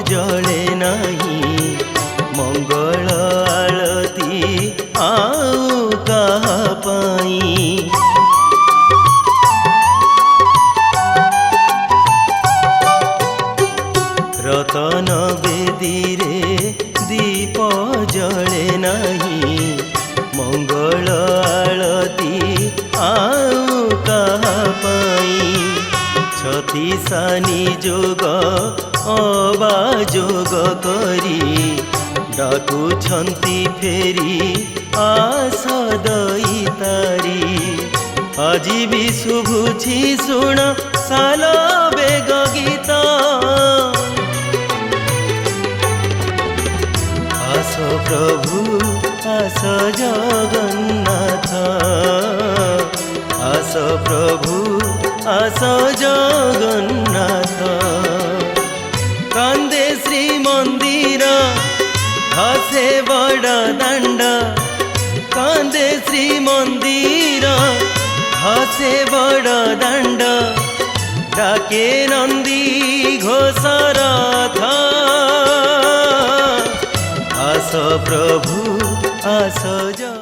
जले नहीं मंगल आल ନାହିଁ ମଙ୍ଗଳ ଆଳତି ଆଉ କାହା ପାଇଁ ଛତିଶାନି ଯୋଗ ଅବାଯୋଗ କରି ଡାକୁଛନ୍ତି ଫେରି ଆସ ଦଇତାରି ଆଜି ବି ଶୁଭୁଛି ଶୁଣ ସାଲ ବେଗ ଗୀତ ଆସ ପ୍ରଭୁ ଆସ ଜଗନ୍ନାଥ ଆସ ପ୍ରଭୁ ଆସ ଜଗନ୍ନାଥ କାନ୍ଦେ ଶ୍ରୀମନ୍ଦିର ହସେ ବଡ଼ ଦାଣ୍ଡ କାନ୍ଦେ ଶ୍ରୀମନ୍ଦିର ହସେ ବଡ଼ ଦାଣ୍ଡ ডাকে নন্দী ঘোষরথ আস প্রভু আস